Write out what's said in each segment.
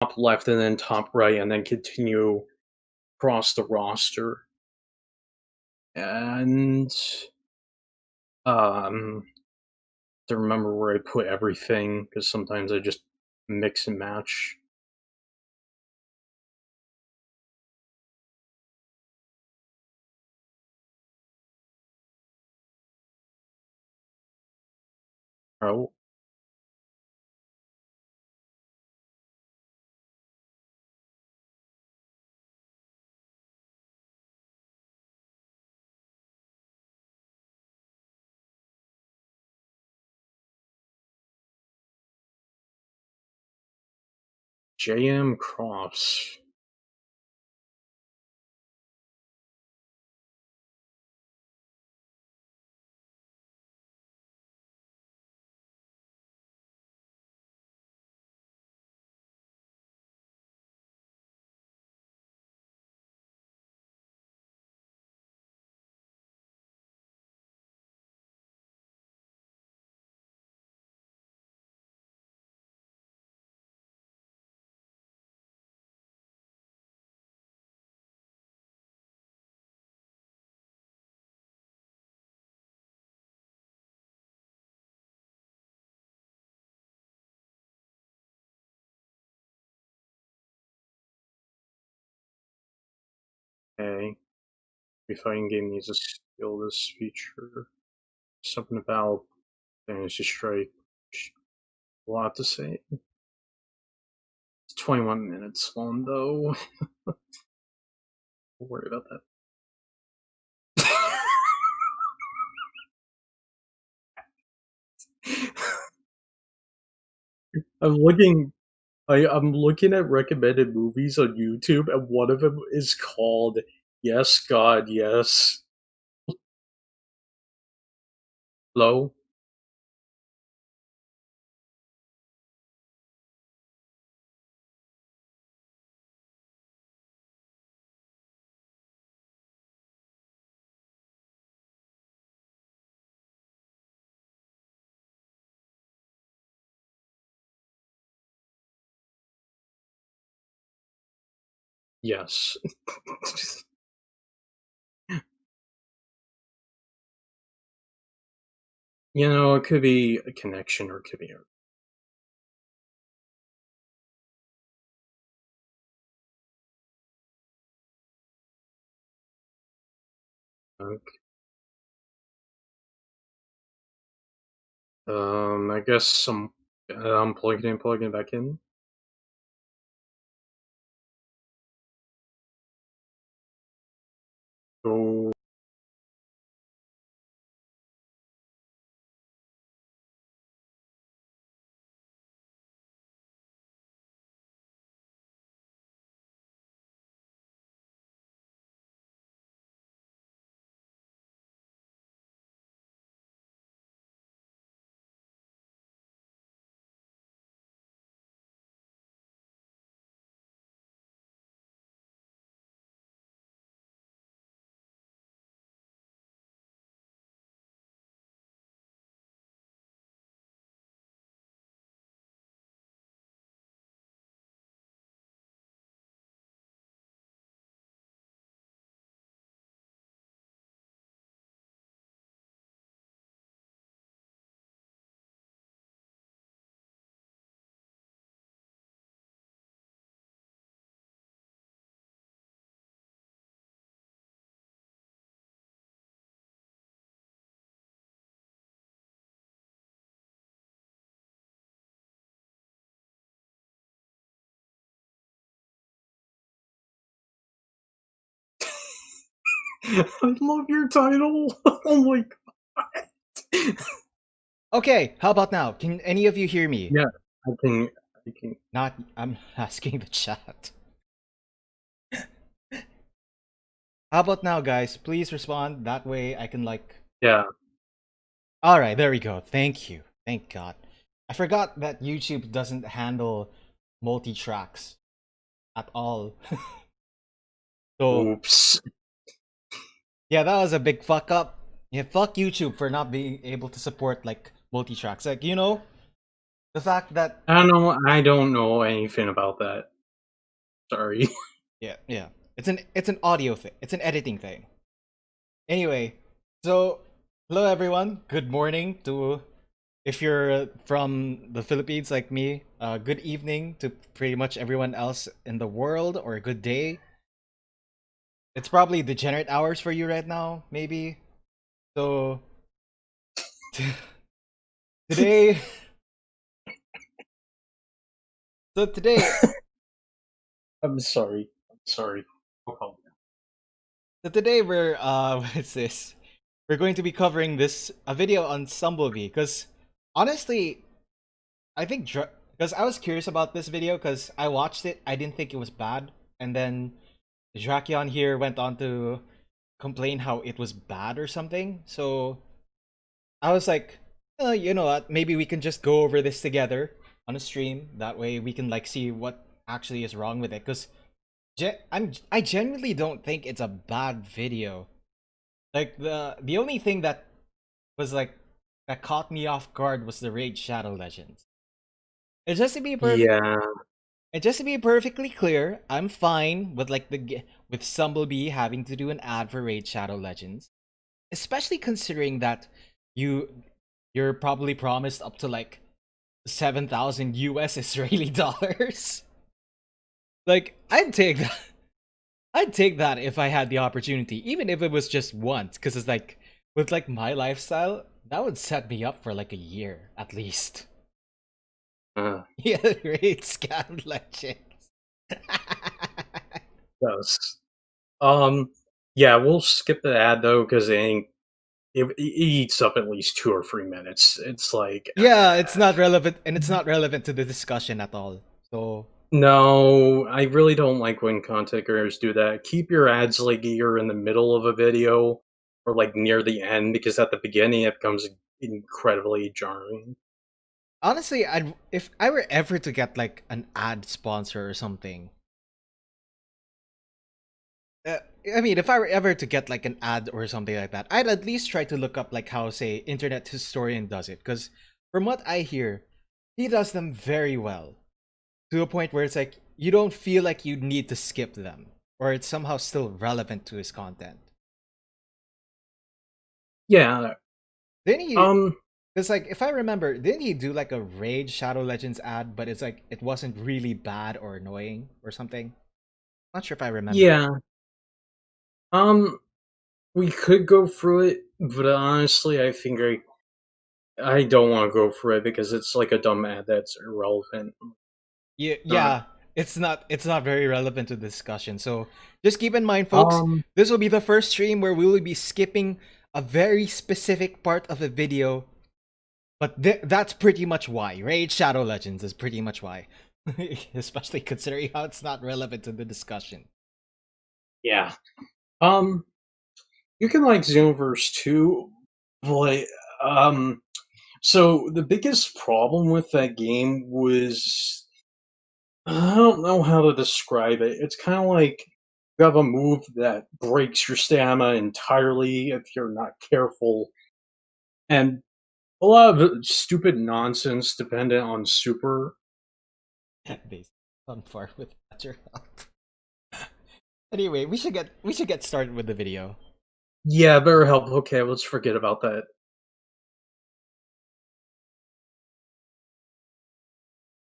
top left and then top right, and then continue across the roster. And to remember where I put everything because sometimes I just mix and match. Oh, JM Cross. Okay. If fighting game needs a skill this feature. Something about Fantasy Strike. A lot to say. It's 21 minutes long though. Don't worry about that. I'm looking at recommended movies on YouTube, and one of them is called Yes, God, Yes. Hello? Yes. It could be a connection or it could be a I guess I'm plugging it back in. Go. I love your title. Oh my god. Okay, how about now? Can any of you hear me? Yeah, I can. I can. Not, I'm asking the chat. How about now, guys? Please respond. That way I can, like. Yeah. Alright, there we go. Thank you. Thank God. I forgot that YouTube doesn't handle multi tracks at all. So, Oops. yeah, that was a big fuck up. Yeah, fuck YouTube for not being able to support, like, multi tracks. Like, The fact that I don't know anything about that. Sorry. yeah, yeah. It's an audio thing. It's an editing thing. Anyway, so hello everyone. Good morning to if you're from the Philippines like me. Good evening to pretty much everyone else in the world, or good day. It's probably degenerate hours for you right now, maybe. So today, so today, I'm sorry. I'm sorry. Oh, so today we're what's this? We're going to be covering this a video on Stumblebee because honestly, I think because I was curious about this video because I watched it, I didn't think it was bad, and then Drakion here went on to complain how it was bad or something. So I was like, you know what? Maybe we can just go over this together on a stream. That way we can like see what actually is wrong with it. Because I genuinely don't think it's a bad video. Like the only thing that was like that caught me off guard was the Raid Shadow Legends. And just to be perfect, yeah. and just to be perfectly clear, I'm fine with like with Stumblebee having to do an ad for Raid Shadow Legends, especially considering that you you're probably promised up to like 7,000 US Israeli dollars. Like I'd take that. I'd take that if I had the opportunity, even if it was just once, because it's like with like my lifestyle, that would set me up for like a year at least. Uh, Yeah, Raid Scout Legends. yes. Um. Yeah, we'll skip the ad though because it eats up at least 2 or 3 minutes. It's like Yeah, it's not relevant, and it's not relevant to the discussion at all. So no, I really don't like when content creators do that. Keep your ads like you're in the middle of a video or like near the end because at the beginning it becomes incredibly jarring. honestly, I'd if I were ever to get like an ad sponsor or something. Uh, I mean, if I were ever to get like an ad or something like that, I'd at least try to look up like how, say, Internet Historian does it. Because from what I hear, he does them very well to a point where it's like you don't feel like you need to skip them, or it's somehow still relevant to his content. Yeah. Then he, Um it's like if I remember, didn't he do like a Raid Shadow Legends ad? But it's like it wasn't really bad or annoying or something. Not sure if I remember. yeah. Um we could go through it, but honestly I don't want to go through it because it's like a dumb ad that's irrelevant. Yeah, Not yeah, it's not very relevant to the discussion. So just keep in mind, folks, um this will be the first stream where we will be skipping a very specific part of the video. But that's pretty much why. Raid Shadow Legends is pretty much why. Especially considering how it's not relevant to the discussion. yeah. Um you can like Xenoverse too, but so the biggest problem with that game was I don't know how to describe it. It's kind of like you have a move that breaks your stamina entirely if you're not careful, and a lot of stupid nonsense dependent on super. Based on par with better health. Anyway, we should get started with the video. Yeah, better help. Okay, let's forget about that.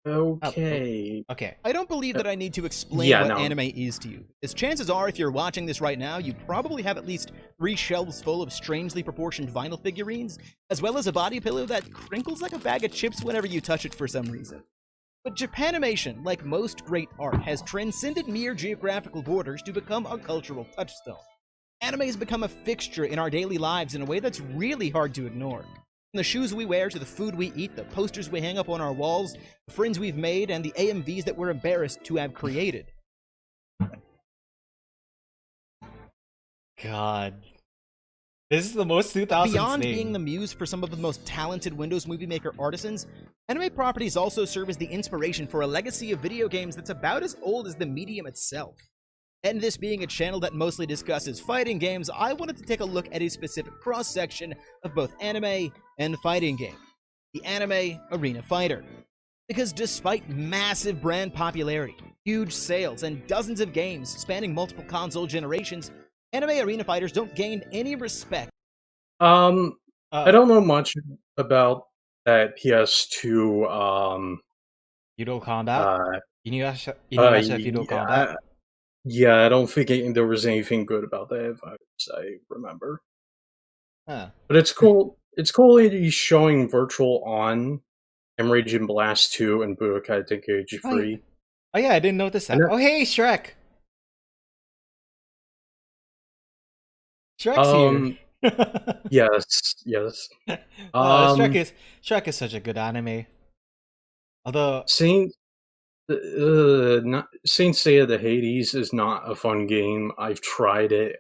Oh, oh, Okay. okay. I don't believe Uh, that I need to explain Yeah, what no. anime is to you, as chances are if you're watching this right now, you probably have at least 3 shelves full of strangely proportioned vinyl figurines, as well as a body pillow that crinkles like a bag of chips whenever you touch it for some reason. But Japanimation, like most great art, has transcended mere geographical borders to become a cultural touchstone. Anime has become a fixture in our daily lives in a way that's really hard to ignore. From the shoes we wear to the food we eat, the posters we hang up on our walls, the friends we've made, and the AMVs that we're embarrassed to have created. God. This is the most 2000s Beyond being the thing. muse for some of the most talented Windows Movie Maker artisans, anime properties also serve as the inspiration for a legacy of video games that's about as old as the medium itself. And this being a channel that mostly discusses fighting games, I wanted to take a look at a specific cross-section of both anime and fighting game. The anime Arena Fighter. Because despite massive brand popularity, huge sales, and dozens of games spanning multiple console generations, anime arena fighters don't gain any respect. I don't know much about that PS2. Feudal Combat? Uh, Inuyasha Feudal Combat? yeah, I don't think there was anything good about that, if I remember. Huh. But it's cool. It's cool that he's showing virtual on Hemorrhage and Blast 2 and Budokai Tenkaichi 3. Oh yeah, I didn't notice that. And Oh hey, Shrek! Shrek's here! yes. Shrek is such a good anime. Although Saint Saint Seiya the Hades is not a fun game. I've tried it.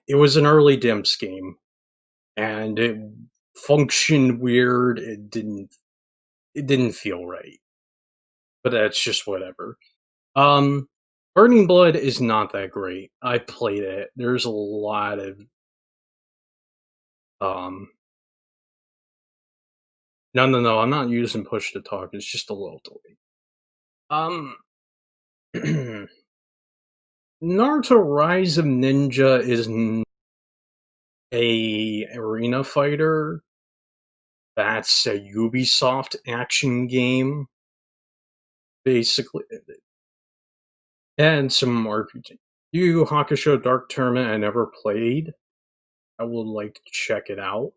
It was an early Dimps game, and it functioned weird. It didn't feel right. But that's just whatever. Burning Blood is not that great. I played it. There's a lot of No, I'm not using push to talk. It's just a little delayed. Naruto Rise of Ninja is a arena fighter. That's a Ubisoft action game, basically, and some RPG. Yu Yu Hakusho Dark Tournament I never played. I would like to check it out.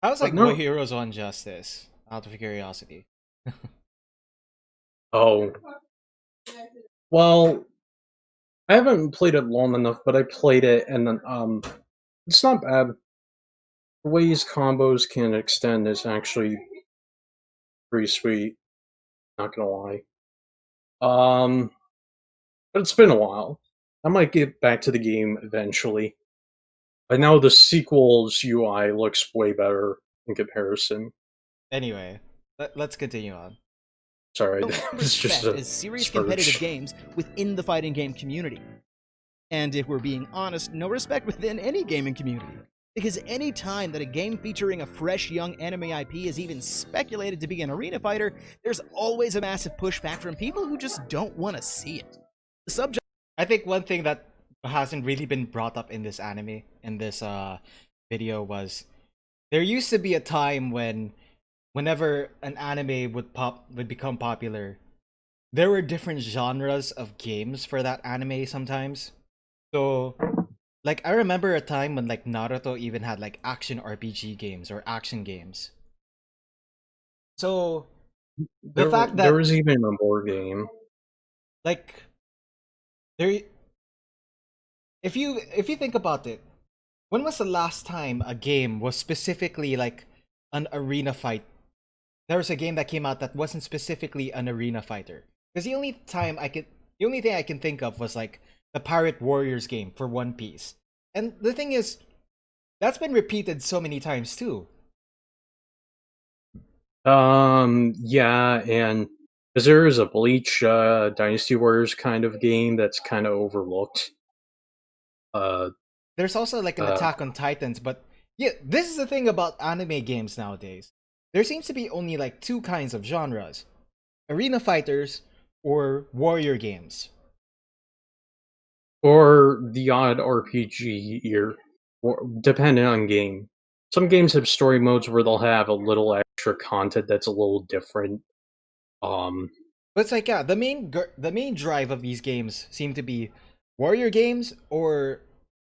I was But like no- Boy Heroes on Justice, out of curiosity. Oh. Well, I haven't played it long enough, but I played it, and then, it's not bad. The way his combos can extend is actually pretty sweet. Not gonna lie. But it's been a while. I might get back to the game eventually. I know the sequel's UI looks way better in comparison. Anyway, let's continue on. Sorry, No it's just respect a as serious spurge. competitive games within the fighting game community. And if we're being honest, no respect within any gaming community. Because any time that a game featuring a fresh young anime IP is even speculated to be an arena fighter, there's always a massive pushback from people who just don't want to see it. The subject I think one thing that hasn't really been brought up in this anime, in this video, was there used to be a time whenever an anime would become popular, there were different genres of games for that anime sometimes. So, like, I remember a time when like Naruto even had like action RPG games or action games. So the fact There that was even a board game. like there if you think about it, when was the last time a game was specifically like an arena fight? There was a game that came out that wasn't specifically an arena fighter. Because the only thing I can think of was like the Pirate Warriors game for One Piece. And the thing is, that's been repeated so many times too. Yeah, and because there is a Bleach Dynasty Warriors kind of game that's kind of overlooked. There's also like an Attack on Titans, but yeah, this is the thing about anime games nowadays. There seems to be only like two kinds of genres: arena fighters or warrior games. Or the odd RPG here, depending on game. Some games have story modes where they'll have a little extra content that's a little different. But it's like, yeah, the main drive of these games seem to be warrior games or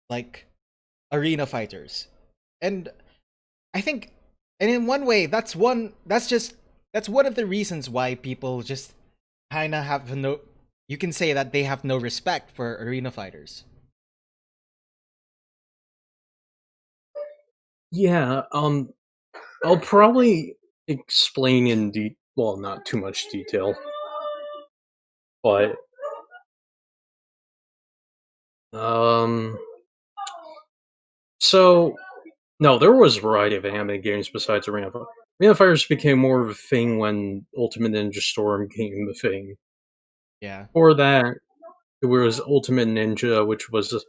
like arena fighters. And I think, and in one way, that's one of the reasons why people just kind of have no, you can say that they have no respect for arena fighters. Yeah, I'll probably explain in well, not too much detail, but so no, there was a variety of anime games besides Arena Fighters. Arena Fighters became more of a thing when Ultimate Ninja Storm became the thing. Yeah. Before that, it was Ultimate Ninja, which was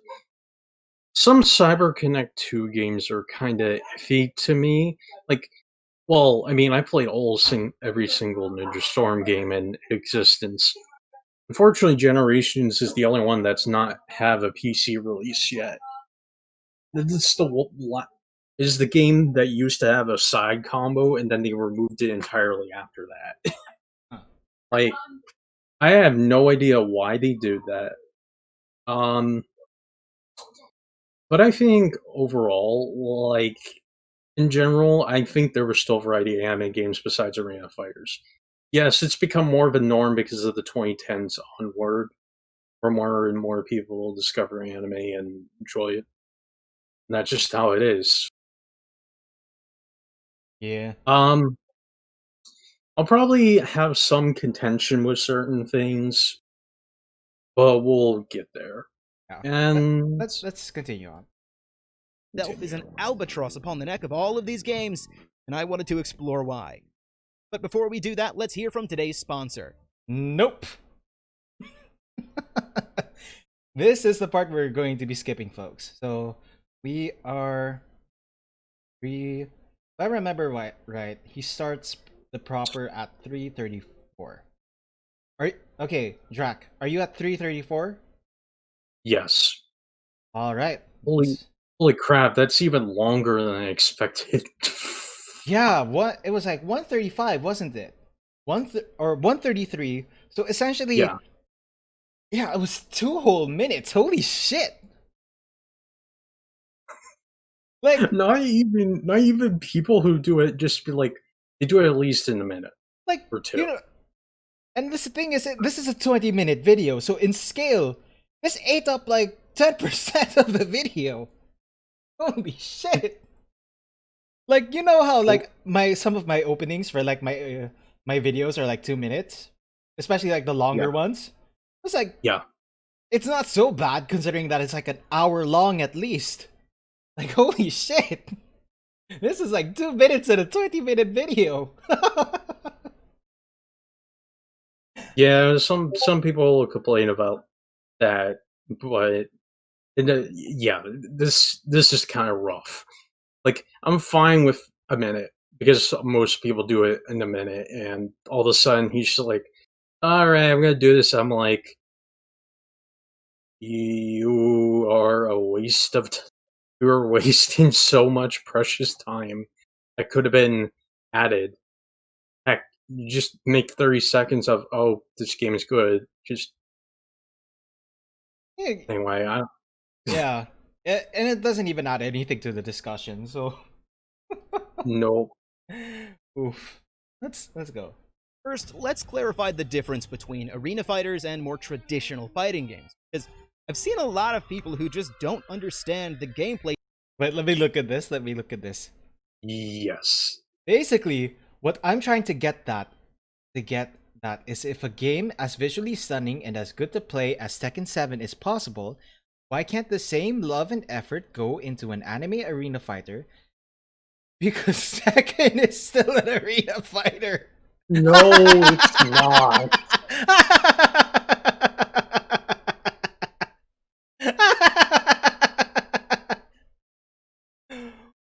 Some CyberConnect 2 games are kind of iffy to me. Like, well, I mean, I played every single Ninja Storm game in existence. Unfortunately, Generations is the only one that's not have a PC release yet. This is the game that used to have a side combo, and then they removed it entirely after that. Huh. Like, I have no idea why they did that. Um, but I think overall, like in general, I think there was still variety of anime games besides Arena Fighters. Yes, it's become more of a norm because of the 2010s onward, where more and more people discover anime and enjoy it. And that's just how it is. Yeah. Um, I'll probably have some contention with certain things, but we'll get there. Yeah. And Let's continue on. Itself is an albatross upon the neck of all of these games, and I wanted to explore why. But before we do that, let's hear from today's sponsor. Nope. This is the part we're going to be skipping, folks. So we are if I remember right, he starts the proper at 3:34. Okay, Drac, are you at 3:34? yes, All right. holy holy crap, that's even longer than I expected. Yeah, what it was like 1:35, wasn't it? Or 1:33. So essentially, Yeah. yeah, it was 2 whole minutes. Holy shit! Like, Not even people who do it just be like they do it at least in a minute or two. you know, and this thing is, this is a 20-minute video, so in scale, this ate up like 10% of the video. Holy shit! Like, you know how like some of my openings for like my videos are like 2 minutes, especially like the longer Yeah. ones. It's like, Yeah. it's not so bad considering that it's like an hour long at least. Like, holy shit! This is like 2 minutes in a 20-minute video. Yeah, some people will complain about that, but yeah, this is kind of rough. Like I'm fine with a minute because most people do it in a minute, and all of a sudden he's just like, "All right, I'm gonna do this." I'm like, "You are a waste of. You are wasting so much precious time that could have been added. Heck, you just make 30 seconds of, oh, this game is good. Just anyway, Yeah, and it doesn't even add anything to the discussion. So, no. oof. Let's go. First, let's clarify the difference between arena fighters and more traditional fighting games, because I've seen a lot of people who just don't understand the gameplay. Wait, let me look at this. Let me look at this. Yes. Basically, what I'm trying to get that is if a game as visually stunning and as good to play as Tekken 7 is possible, why can't the same love and effort go into an anime arena fighter? Because Tekken is still an arena fighter. No, it's not.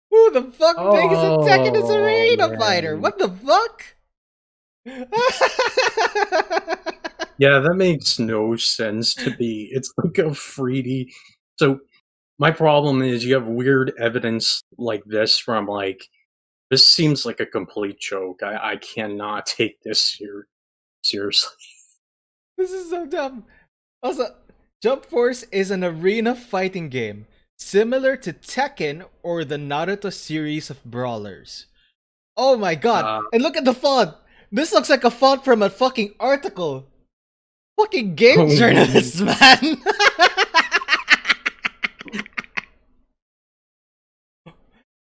Who the fuck thinks that Tekken is an Oh, arena fighter? man. What the fuck? Yeah, that makes no sense to me. It's like a 3D. So my problem is you have weird evidence like this where I'm like, this seems like a complete joke. I cannot take this seriously. This is so dumb. Also, Jump Force is an arena fighting game, similar to Tekken or the Naruto series of brawlers. Oh my god, and look at the font! This looks like a font from a fucking article! Fucking game Oh, journalists, man!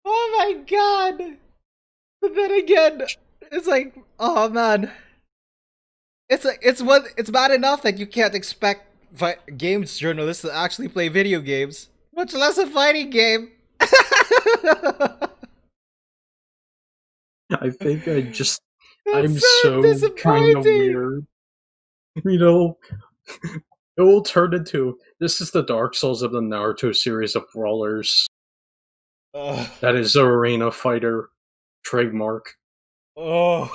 Oh my god! But then again, it's like, oh man. It's like, it's bad enough that you can't expect games journalists to actually play video games, much less a fighting game. I think That's I'm so so kind of disappointing. weird. You know, It will turn into this is the Dark Souls of the Naruto series of brawlers. Ugh. That is Arena Fighter trademark. Oh.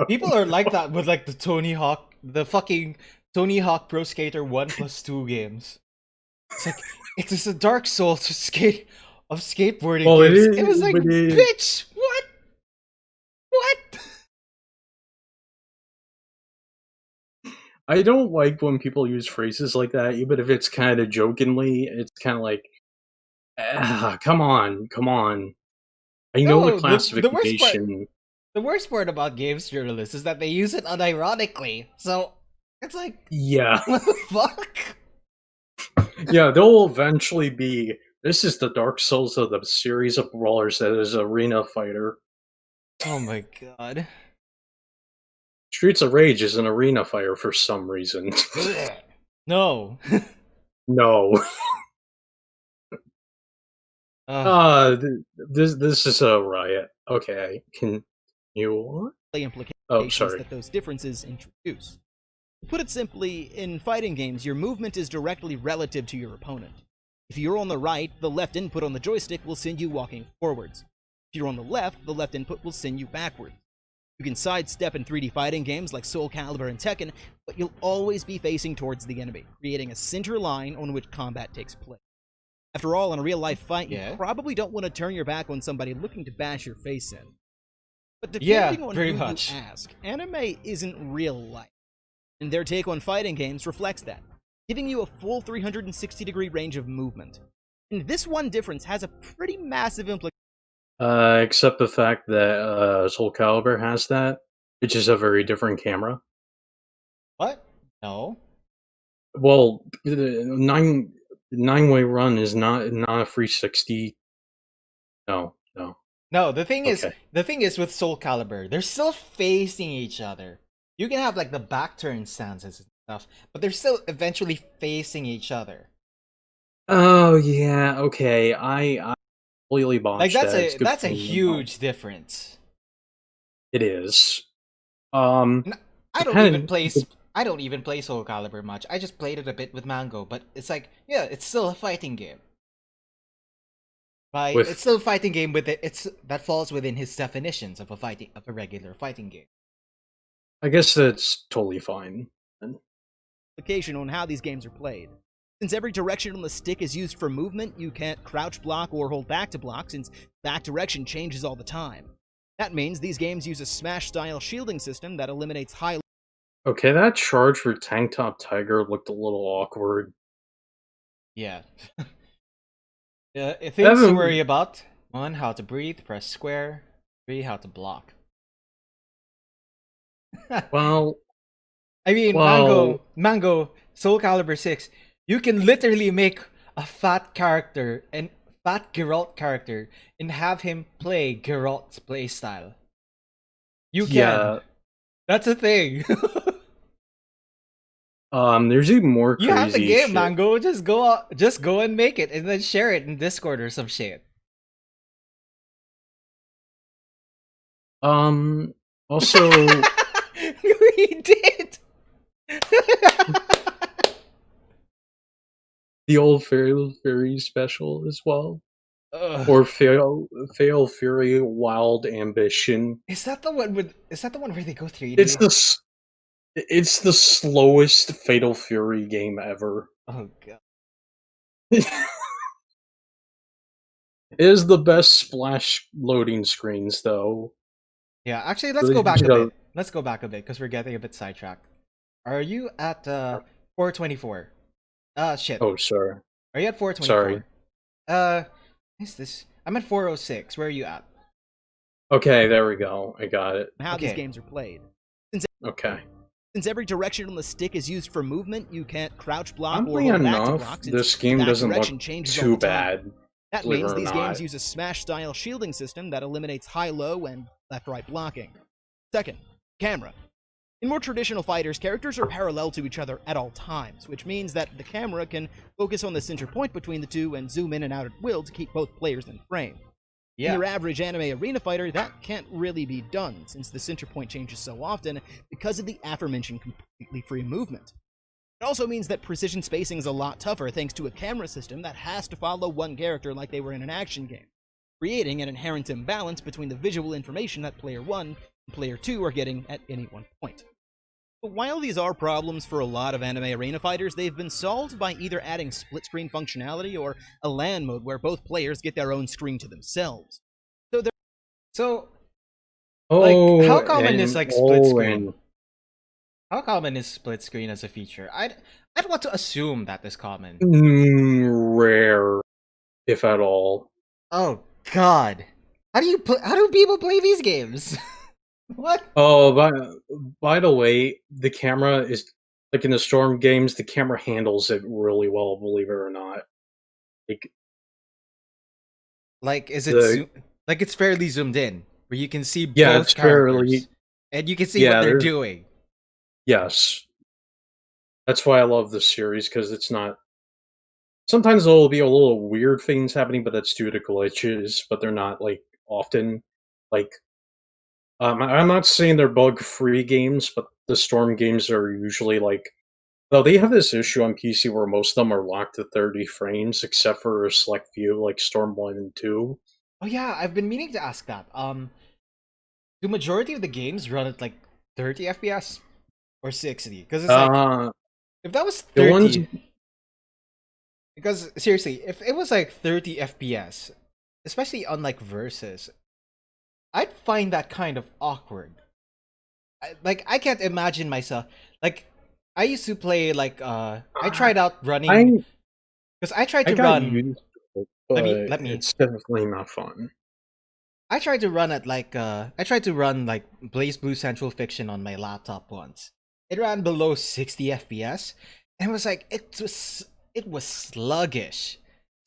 People are like that with like the fucking Tony Hawk Pro Skater 1+2 games. It's like it's just a Dark Souls of skateboarding Well, games. It was like, but bitch, what? What? I don't like when people use phrases like that, even if it's kind of jokingly. It's kind of like, come on, come on. I know the No, classification. the worst part about games journalists is that they use it unironically. So it's like, Yeah, what the fuck? yeah, they'll eventually be. This is the Dark Souls of the series of brawlers that is Arena Fighter. Oh my god. Streets of Rage is an Arena Fighter for some reason. No. No. Ugh. This is a riot. Okay, can you? implications Oh, sorry. that those differences introduce. To put it simply, in fighting games, your movement is directly relative to your opponent. If you're on the right, the left input on the joystick will send you walking forwards. If you're on the left input will send you backwards. You can sidestep in 3D fighting games like Soul Calibur and Tekken, but you'll always be facing towards the enemy, creating a center line on which combat takes place. After all, in a real-life fight, you probably don't want to turn your back on somebody looking to bash your face in. But depending on who you ask, anime isn't real life, and their take on fighting games reflects that, giving you a full 360-degree range of movement. And this one difference has a pretty massive implication. Except the fact that Soul Calibur has that, which is a very different camera. What? No. Well, the nine-way run is not a 360. No. No, the thing is with Soul Calibur, they're still facing each other. You can have like the back turn stances and stuff, but they're still eventually facing each other. Oh yeah, okay. I completely botched like that. that's a huge difference. It is. I don't even play Soul Calibur much. I just played it a bit with Mango, but it's like, yeah, it's still a fighting game. It's still a fighting game with that falls within his definitions of a regular fighting game. I guess that's totally fine. Implication on how these games are played. Since every direction on the stick is used for movement, you can't crouch block or hold back to block, since back direction changes all the time. That means these games use a Smash-style shielding system that eliminates high... Okay, that charge for Tank Top Tiger looked a little awkward. Yeah. Things to worry about. 1. How to breathe, press square. 3. How to block. Well... Mango, Soul Calibur 6, you can literally make a fat Geralt character, and have him play Geralt's playstyle. You can. Yeah. That's a thing. There's even more crazy You have the game, shit. Mango. Just go and make it, and then share it in Discord or some shit. Also... He did! The old Fairy special as well. Or Fail Fury Wild Ambition. Is that the one where they go 3D? It's the slowest Fatal Fury game ever. Oh god. It is the best splash loading screens though. Yeah, actually let's go back a bit. Let's go back a bit because we're getting a bit sidetracked. Are you at 424? Shit. Oh, sorry. Are you at 424? Sorry. Is this? I'm at 406. Where are you at? Okay, there we go. I got it. How these games are played. Since every direction on the stick is used for movement, you can't crouch block or hold back to block. This game doesn't look too bad. That means these games use a Smash-style shielding system that eliminates high-low and left-right blocking. Second, camera. In more traditional fighters, characters are parallel to each other at all times, which means that the camera can focus on the center point between the two and zoom in and out at will to keep both players in frame. Yeah. In your average anime arena fighter, that can't really be done, since the center point changes so often because of the aforementioned completely free movement. It also means that precision spacing is a lot tougher thanks to a camera system that has to follow one character like they were in an action game, creating an inherent imbalance between the visual information that player 1 and player 2 are getting at any one point. But while these are problems for a lot of anime arena fighters, they've been solved by either adding split-screen functionality or a LAN mode where both players get their own screen to themselves. So, like, Oh, how common is and like split oh, screen? and How common is split screen as a feature? I'd want to assume that is common. rare, if at all. Oh God, how do people play these games? What? Oh, by the way, the camera is like in the Storm games. The camera handles it really well, believe it or not. Like Like, is it the like it's fairly zoomed in, where you can see yeah, both it's characters fairly and you can see what yeah. they're There's doing? yes, that's why I love this series because it's not. Sometimes there'll be a little weird things happening, but that's due to glitches. But they're not like often. Like I'm not saying they're bug-free games, but the Storm games are usually like. Though they have this issue on PC where most of them are locked to 30 frames, except for a select few like Storm 1 and 2. Oh yeah, I've been meaning to ask that. Do majority of the games run at like 30 FPS or 60? Because it's like Uh, if that was the ones 30, because seriously, if it was like 30 FPS, especially on like versus, I'd find that kind of awkward. Like I can't imagine myself like I used to play like I tried out running I because I tried I to got run. used to it, but Let me. it's definitely not fun. I tried to run at like I tried to run like Blaze Blue Central Fiction on my laptop once. It ran below 60 FPS and it was like it was sluggish.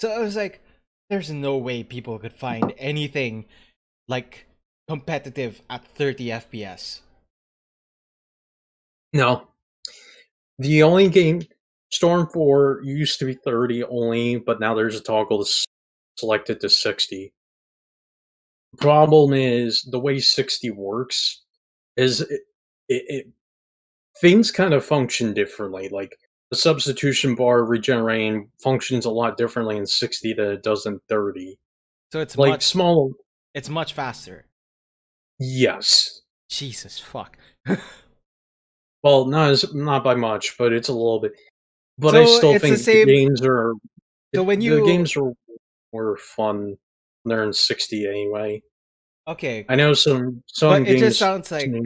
So I was like there's no way people could find anything like competitive at 30 FPS. No, the only game Storm 4 used to be 30 only, but now there's a toggle to select it to 60. Problem is the way 60 works is it things kind of function differently. Like the substitution bar regenerating functions a lot differently in 60 than it does in 30. So Like small, it's much faster. yes. Jesus fuck. Well, not by much, but it's a little bit. But I So still it's the think the same. games are So when the you games were fun. When they're in 60 anyway. okay, I know some but it just games. sounds like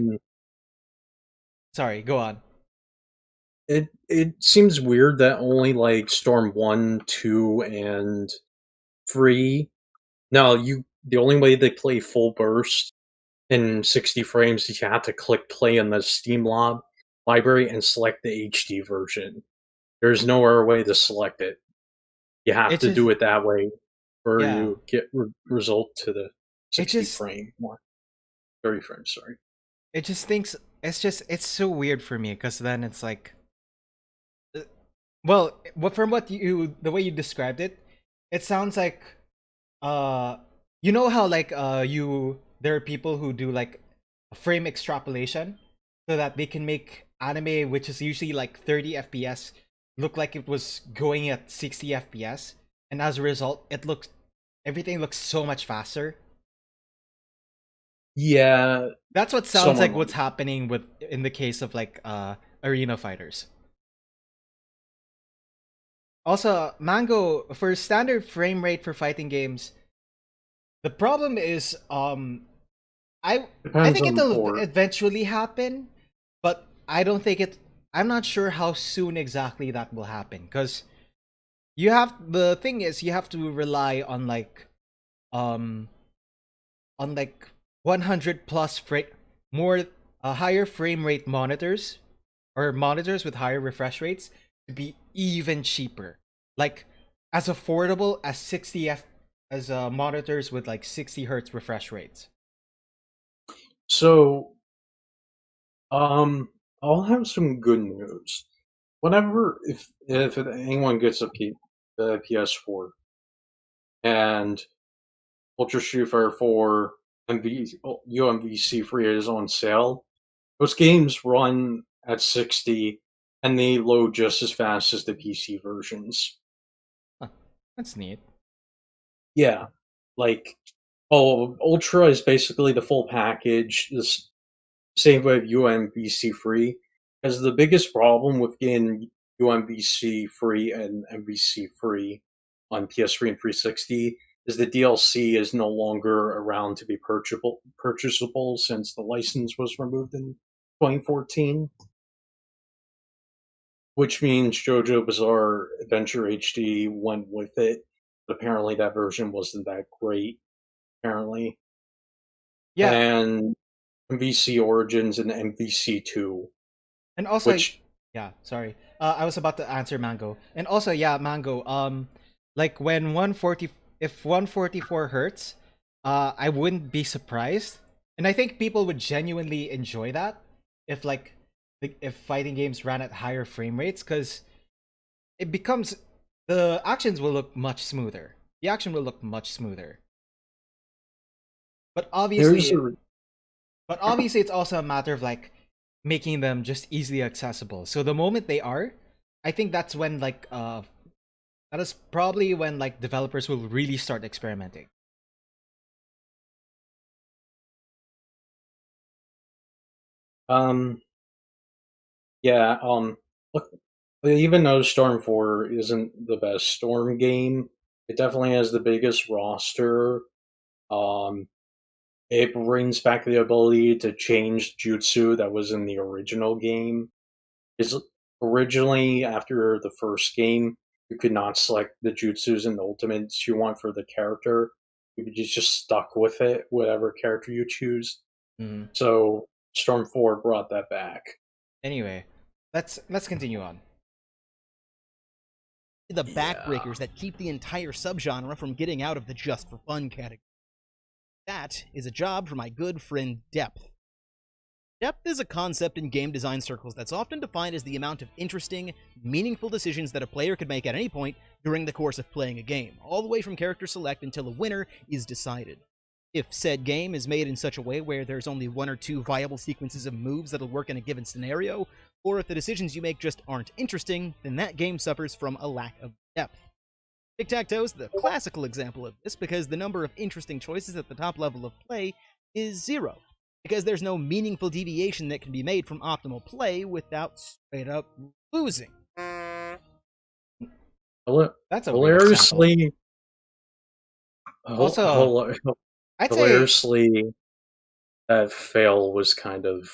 sorry. Go on. It seems weird that only like Storm 1, 2, and 3. No, you the only way they play full burst in 60 frames is you have to click play in the Steam library and select the HD version. There's no other way to select it. You have It to do just it that way for yeah. you get result to the It 60 just frame mark. 30 frames, sorry. it just thinks it's so weird for me because then it's like uh, well from what you the way you described it, it sounds like uh you know how like you there are people who do like frame extrapolation so that they can make anime which is usually like 30 FPS look like it was going at 60 FPS and as a result everything looks so much faster. Yeah, That's what sounds someone like like what's happening with in the case of like arena fighters. Also, Mango for standard frame rate for fighting games, the problem is I I depends think on the it'll port. eventually happen, but I don't think it I'm not sure how soon exactly that will happen cuz the thing is you have to rely um on like 100 plus more higher frame rate monitors or monitors with higher refresh rates to be even cheaper. Like as affordable as 60 f as monitors with like 60 hertz refresh rates. So, I'll have some good news. Whenever if anyone gets the PS4 and Ultra Street Fighter 4 UMVC free is on sale, those games run at 60 and they load just as fast as the PC versions. Huh, that's neat. Yeah, like Ultra is basically the full package. This same with UMVC free, because the biggest problem with getting UMVC free and MVC free on PS3 and 360 is the DLC is no longer around to be purchasable since the license was removed in 2014, which means JoJo Bizarre Adventure HD went with it. But apparently, that version wasn't that great. Apparently, Yeah, and MVC Origins and MVC2, and also, which yeah, sorry. I was about to answer Mango. And also, yeah, Mango, like when 140 if 144 hurts, I wouldn't be surprised. And I think people would genuinely enjoy that if if fighting games ran at higher frame rates cuz it becomes the actions will look much smoother. The action will look much smoother. But there's obviously, a it's also a matter of like making them just easily accessible. So the moment they are, I think that's when that is probably when like developers will really start experimenting. um yeah look, even though Storm 4 isn't the best Storm game, it definitely has the biggest roster. Um it brings back the ability to change jutsu that was in the original game. Is originally after the first game, you could not select the jutsus and the ultimates you want for the character. You could just stuck with it, whatever character you choose. Mhm. So Storm 4 brought that back. Anyway, let's continue on. The Yeah. backbreakers that keep the entire subgenre from getting out of the just for fun category. That is a job for my good friend Depth. Depth is a concept in game design circles that's often defined as the amount of interesting, meaningful decisions that a player could make at any point during the course of playing a game, all the way from character select until a winner is decided. If said game is made in such a way where there's only one or two viable sequences of moves that'll work in a given scenario, or if the decisions you make just aren't interesting, then that game suffers from a lack of depth. Tic-tac-toe is the classical example of this because the number of interesting choices at the top level of play is zero, because there's no meaningful deviation that can be made from optimal play without straight up losing. That's a weird example. Hilariously, Also, I'd say hilariously, that fail was kind of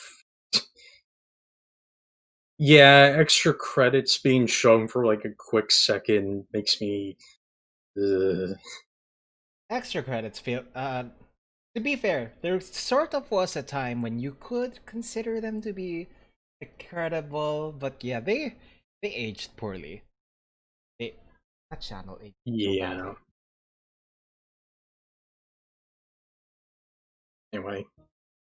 yeah. Extra credits being shown for like a quick second makes me. Uh, extra credits feel to be fair, there sort of was a time when you could consider them to be incredible, but yeah, they aged poorly. They that channel aged so yeah. badly. Anyway,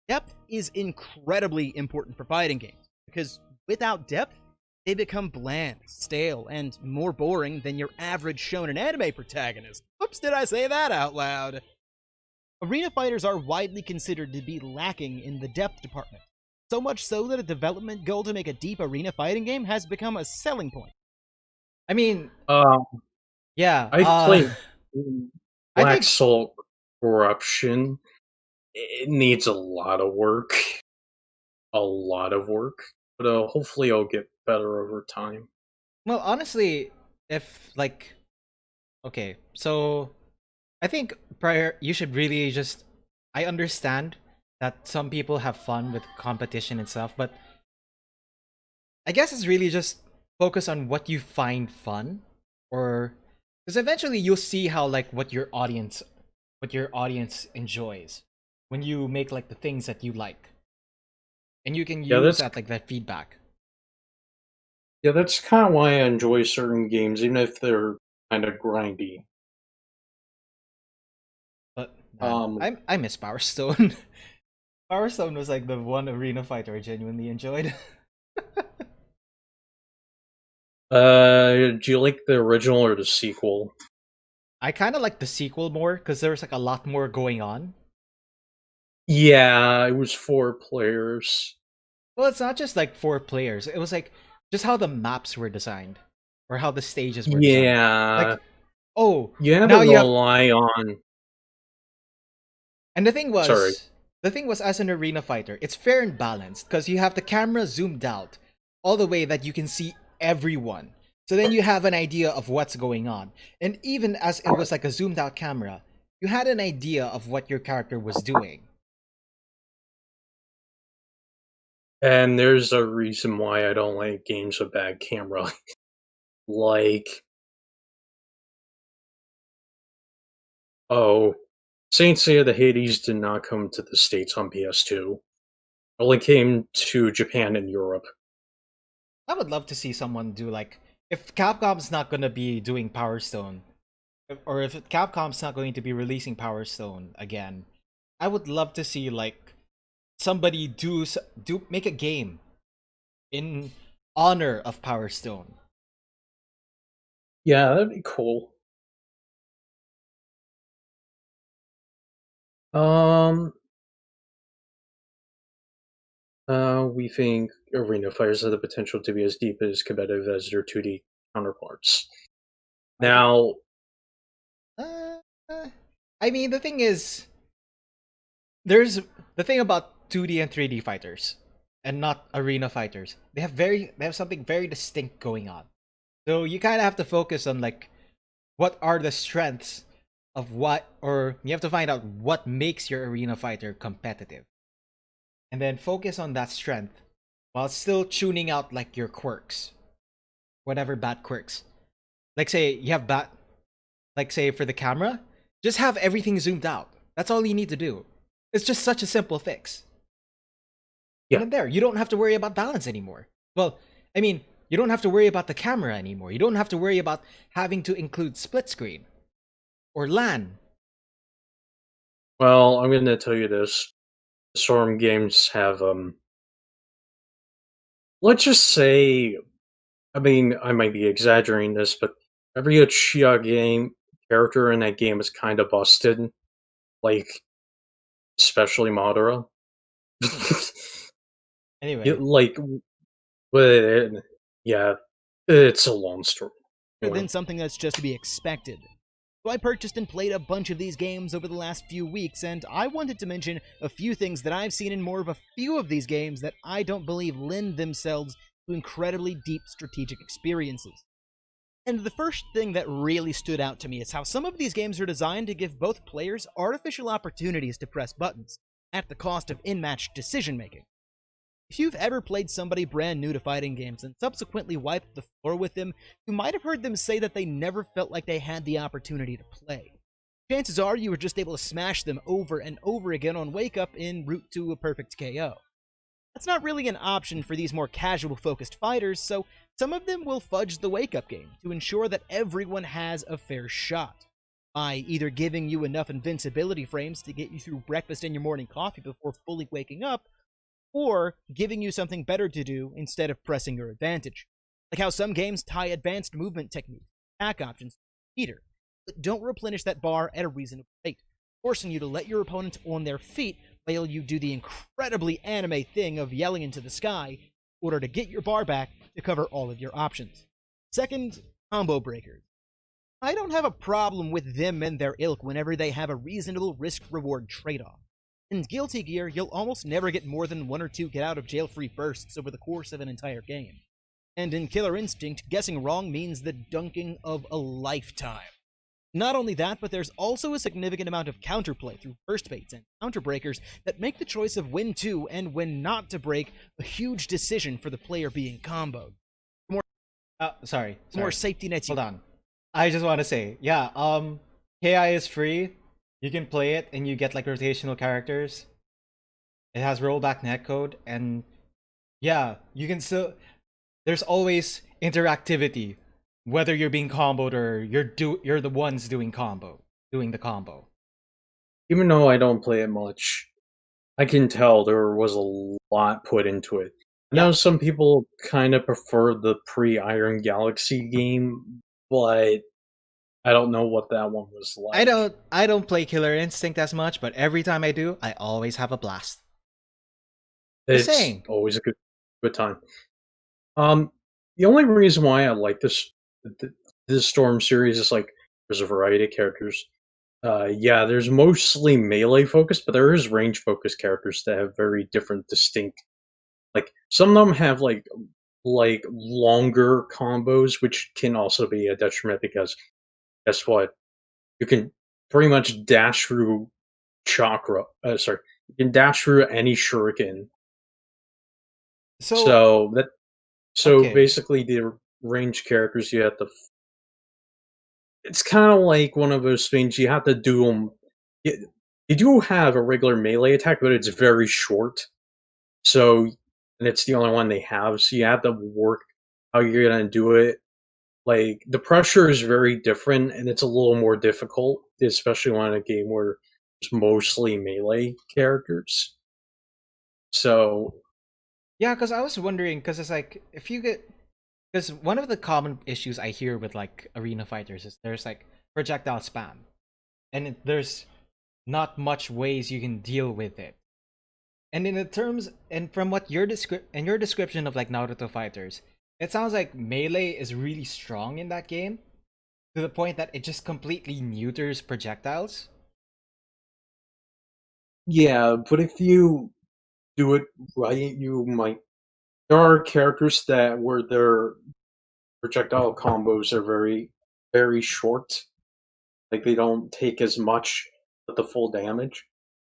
Depth is incredibly important for fighting games, because without depth, they become bland, stale, and more boring than your average shonen anime protagonist. Whoops, did I say that out loud? Arena fighters are widely considered to be lacking in the depth department, so much so that a development goal to make a deep arena fighting game has become a selling point. I mean, uh, yeah, I've played I Black think Salt Corruption. It needs a lot of work, a lot of work, but hopefully it'll get better over time. well, honestly, if like okay, so I think prior you should really just I understand that some people have fun with competition and stuff, but I guess it's really just focus on what you find fun or because eventually you'll see how like what your audience enjoys when you make like the things that you like and you can Yeah, use that's that feedback. yeah, that's kind of why I enjoy certain games, even if they're kind of grindy. But man, Um, I miss Power Stone. Power Stone was like the one arena fighter I genuinely enjoyed. do you like the original or the sequel? I kind of like the sequel more because there was like a lot more going on. Yeah, it was 4 players. Well, it's not just like 4 players. It was like just how the maps were designed or how the stages were designed. Yeah, Like, oh, you had to now you have. rely on. And Sorry. the thing was, as an arena fighter, it's fair and balanced because you have the camera zoomed out all the way that you can see everyone. So then you have an idea of what's going on. And even as it was like a zoomed out camera, you had an idea of what your character was doing. And there's a reason why I don't like games with bad camera. Like, oh, Saint Seiya the Hades did not come to the States on PS2. It only came to Japan and Europe. I would love to see someone do like, if Capcom's not going to be doing Power Stone, or if Capcom's not going to be releasing Power Stone again, I would love to see like somebody do make a game in honor of Power Stone. Yeah, that'd be cool. We think Arena Fighters have the potential to be as deep as competitive as their 2D counterparts. Now, Uh, I mean, the thing is, there's the thing about 2D and 3D fighters, and not arena fighters. They have something very distinct going on. So you kind of have to focus on like, what are the strengths of what, or you have to find out what makes your arena fighter competitive, and then focus on that strength while still tuning out like your quirks, whatever bad quirks. Like say you have bad, like say for the camera, just have everything zoomed out. That's all you need to do. It's just such a simple fix. Yeah. And then there, you don't have to worry about balance anymore. Well, I mean, you don't have to worry about the camera anymore. You don't have to worry about having to include split screen or LAN. well, I'm going to tell you this. Storm games have, let's just say, I mean, I might be exaggerating this, but every Uchiha game character in that game is kind of busted. Like, especially Madara. Anyway, Like, but yeah, it's a long story. Than something that's just to be expected. So I purchased and played a bunch of these games over the last few weeks, and I wanted to mention a few things that I've seen in more of a few of these games that I don't believe lend themselves to incredibly deep strategic experiences. And the first thing that really stood out to me is how some of these games are designed to give both players artificial opportunities to press buttons, at the cost of in-match decision-making. If you've ever played somebody brand new to fighting games and subsequently wiped the floor with them, you might have heard them say that they never felt like they had the opportunity to play. Chances are you were just able to smash them over and over again on Wake Up en route to a perfect KO. That's not really an option for these more casual-focused fighters, so some of them will fudge the Wake Up game to ensure that everyone has a fair shot, by either giving you enough invincibility frames to get you through breakfast and your morning coffee before fully waking up, or giving you something better to do instead of pressing your advantage. Like how some games tie advanced movement techniques, attack options, heater, but don't replenish that bar at a reasonable rate, forcing you to let your opponent on their feet while you do the incredibly anime thing of yelling into the sky in order to get your bar back to cover all of your options. Second, combo breakers. I don't have a problem with them and their ilk whenever they have a reasonable risk-reward trade-off. In Guilty Gear, you'll almost never get more than 1 or 2 get-out-of-jail-free bursts over the course of an entire game. And in Killer Instinct, guessing wrong means the dunking of a lifetime. Not only that, but there's also a significant amount of counterplay through burst baits and counterbreakers that make the choice of when to and when not to break a huge decision for the player being comboed. sorry. More safety nets. Hold on. I just want to say, yeah, KI is free. You can play it and you get like rotational characters. It has rollback netcode, and yeah, you can still. There's always interactivity, whether you're being comboed or you're the ones doing the combo. Even though I don't play it much, I can tell there was a lot put into it. I know some people kind of prefer the pre-Iron Galaxy game, but I don't know what that one was like. I don't play Killer Instinct as much, but every time I do, I always have a blast. It's always a good time. the only reason why I like this Storm series is like there's a variety of characters. Yeah, there's mostly melee focused, but there is range focused characters that have very different, distinct. Like some of them have like longer combos, which can also be a detriment because guess what? You can pretty much dash through chakra. Sorry, you can dash through any shuriken. So So that so okay, basically the range characters you have to. It's kind of like one of those things you have to do them. You do have a regular melee attack, but it's very short. So, and it's the only one they have. So you have to work how you're gonna do it. Like the pressure is very different, and it's a little more difficult, especially on a game where it's mostly melee characters. So yeah, because I was wondering, because it's like if you get, because one of the common issues I hear with like arena fighters is there's like projectile spam, and there's not much ways you can deal with it. And in the terms, and from what your description of like Naruto fighters, it sounds like melee is really strong in that game to the point that it just completely neuters projectiles. yeah, but if you do it right, you might. There are characters that where their projectile combos are very short. Like they don't take as much of the full damage.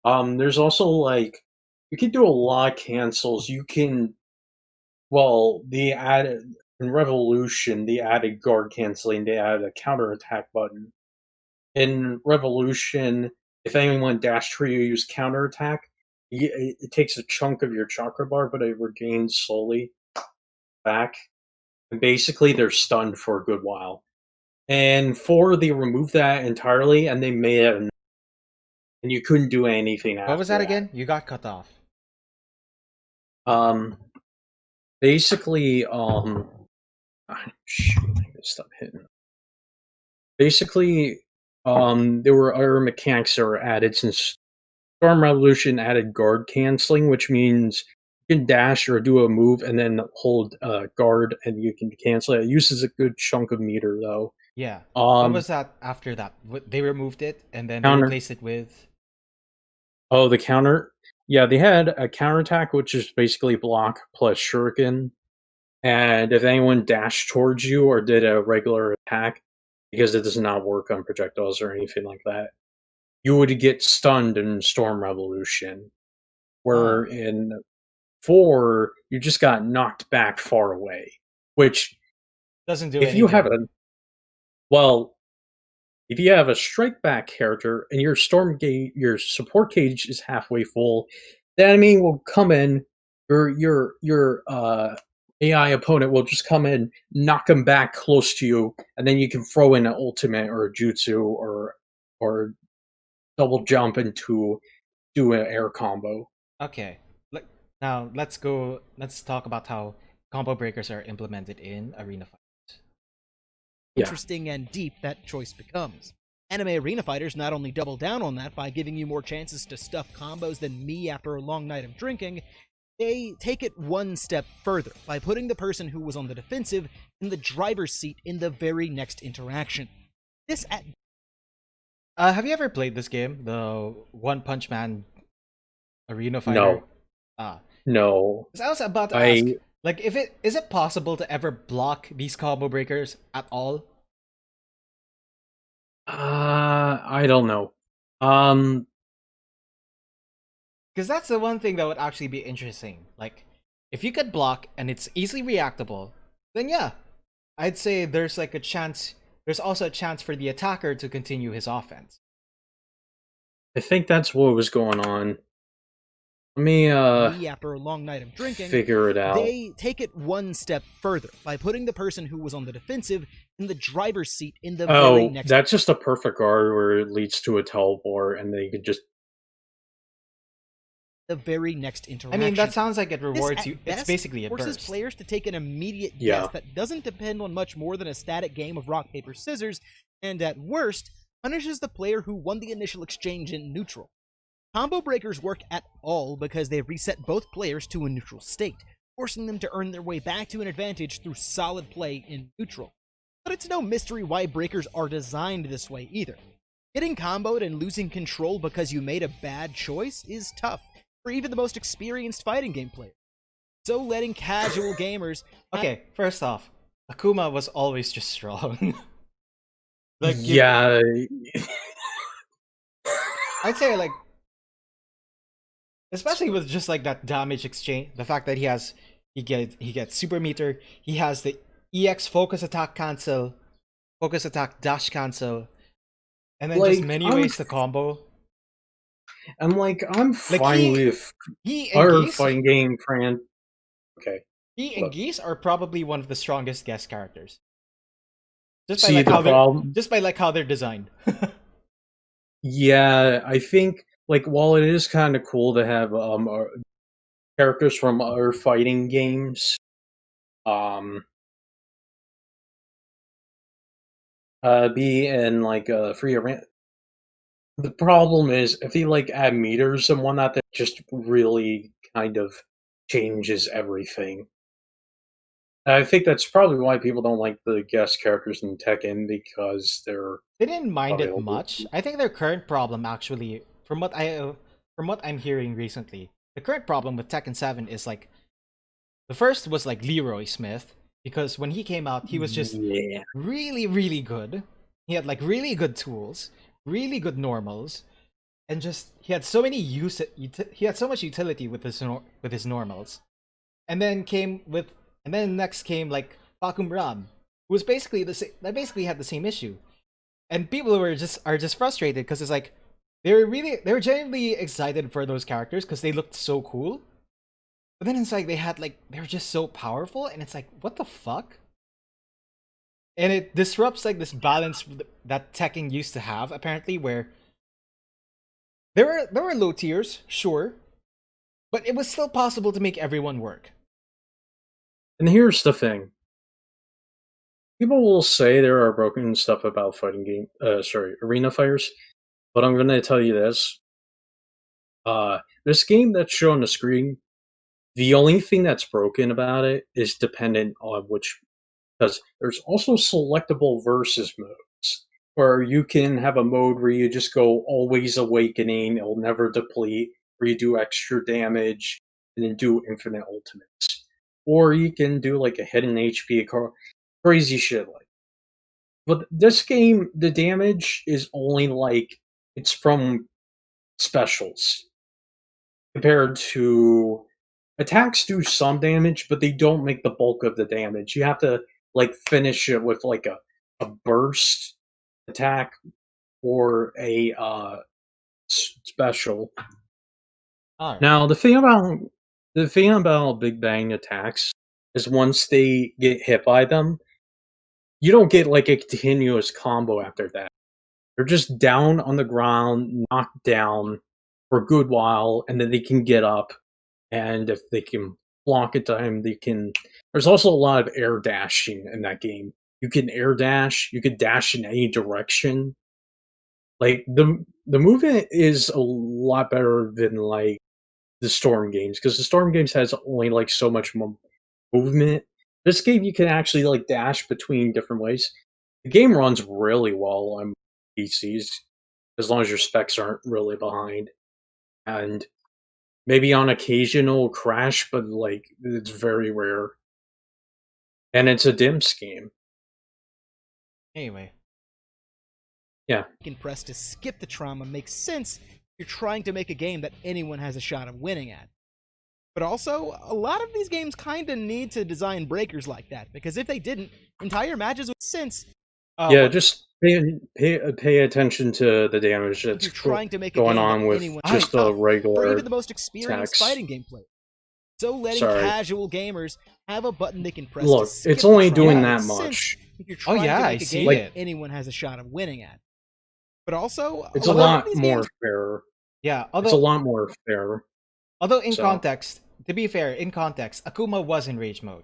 There's also like you can do a lot of cancels. You can well, they added in Revolution, they added guard canceling, they added a counterattack button. In Revolution, if anyone dash through you use counterattack, it takes a chunk of your chakra bar, but it regains slowly back. And basically they're stunned for a good while. And 4 they removed that entirely and they made it and you couldn't do anything What was after that that. again? You got cut off. Um basically shoot, I gotta stop hitting. Basically, there were other mechanics that were added since Storm Revolution added guard canceling, which means you can dash or do a move and then hold guard and you can cancel it. It uses a good chunk of meter though. Yeah. What Um, was that after that? They removed it and then they counter. replaced it with. Oh, the counter. Yeah, they had a counterattack, which is basically block plus shuriken. And if anyone dashed towards you or did a regular attack, because it does not work on projectiles or anything like that, you would get stunned in Storm Revolution. Where Huh. in 4, you just got knocked back far away. Which, Doesn't do if any you have good. a well, if you have a strike back character and your support gauge is halfway full, the enemy will come in. Your AI opponent will just come in, knock him back close to you, and then you can throw in an ultimate or a jutsu or double jump into do an air combo. Okay. Now let's go. Let's talk about how combo breakers are implemented in arena fights. Yeah. Interesting and deep that choice becomes. Anime arena fighters not only double down on that by giving you more chances to stuff combos than me after a long night of drinking, they take it one step further by putting the person who was on the defensive in the driver's seat in the very next interaction. This at Have you ever played this game, the One Punch Man arena fighter? No. Ah, No. 'cause I was about to I ask, like, if it is it possible to ever block these combo breakers at all? I don't know. Um Because that's the one thing that would actually be interesting. Like, if you could block and it's easily reactable, then yeah, I'd say there's like a chance. There's also a chance for the attacker to continue his offense. I think that's what was going on. Let me me after a long night of drinking, figure it out. they take it one step further by putting the person who was on the defensive in the driver's seat in the very Oh, next that's just a perfect guard where it leads to a teleport and they could just interaction. I mean, that sounds like it This, rewards at you. It's best, basically a forces burst. players to take an immediate Yeah. guess that doesn't depend on much more than a static game of rock, paper, scissors, and at worst, punishes the player who won the initial exchange in neutral. Combo breakers work at all because they reset both players to a neutral state, forcing them to earn their way back to an advantage through solid play in neutral. But it's no mystery why breakers are designed this way either. Getting comboed and losing control because you made a bad choice is tough for even the most experienced fighting game player. So letting casual gamers... Okay, first off, Akuma was always just strong. Yeah. I'd say like, especially with just like that damage exchange, the fact that he gets super meter, he has the EX focus attack cancel, focus attack dash cancel, and then just many ways to combo. I'm fine with he and our Geese, fighting game friend. Okay. he and Geese are probably one of the strongest guest characters. Just by like how they're designed. Yeah, I think like while it is kind of cool to have characters from other fighting games, be in like a free arena. The problem is if you like add meters and whatnot, that just really kind of changes everything. I think that's probably why people don't like the guest characters in Tekken, because they didn't mind it available. much. I think their current problem, actually, from what I'm hearing recently, the current problem with Tekken 7 is like the first was like Leroy Smith, because when he came out, he was just really, really good. He had like really good tools, really good normals, and just he had so much utility with his normals. And then next came like Fakum Ram, who was basically that basically had the same issue. And people are just frustrated because it's like they were genuinely excited for those characters because they looked so cool. But then it's like they were just so powerful, and it's like, what the fuck? And it disrupts like this balance that Tekken used to have, apparently, where there were low tiers, sure, but it was still possible to make everyone work. And here's the thing. People will say there are broken stuff about arena fighters, but I'm going to tell you this. This game that's shown on the screen, the only thing that's broken about it is dependent on which, because there's also selectable versus modes, where you can have a mode where you just go always awakening, it'll never deplete, where you do extra damage, and then do infinite ultimates. Or you can do like a hidden HP, crazy shit like. But this game, the damage is only like, it's from specials. Compared to attacks do some damage, but they don't make the bulk of the damage. You have to like finish it with like a burst attack or a special. Right. Now the thing about Big Bang attacks is once they get hit by them, you don't get like a continuous combo after that. They're just down on the ground, knocked down for a good while, and then they can get up. And if they can block it time, they can. There's also a lot of air dashing in that game. You can air dash. You can dash in any direction. Like the movement is a lot better than like the Storm games, because the Storm games has only like so much movement. This game you can actually like dash between different ways. The game runs really well on PCs, as long as your specs aren't really behind. And maybe on occasion it'll crash, but like it's very rare. And it's a dim scheme. Anyway. Yeah. You can press to skip the trauma makes sense if you're trying to make a game that anyone has a shot of winning at. But also, a lot of these games kinda need to design breakers like that, because if they didn't, entire matches would sense. Just pay attention to the damage that's going on with just the regular for even the most experienced fighting game player. So letting casual gamers have a button they can press. Look, it's only doing that much. If you're trying to make a game that anyone has a shot of winning at. But also, it's a lot more fair. Yeah, it's a lot more fair. Although in context, to be fair, in context, Akuma was in rage mode.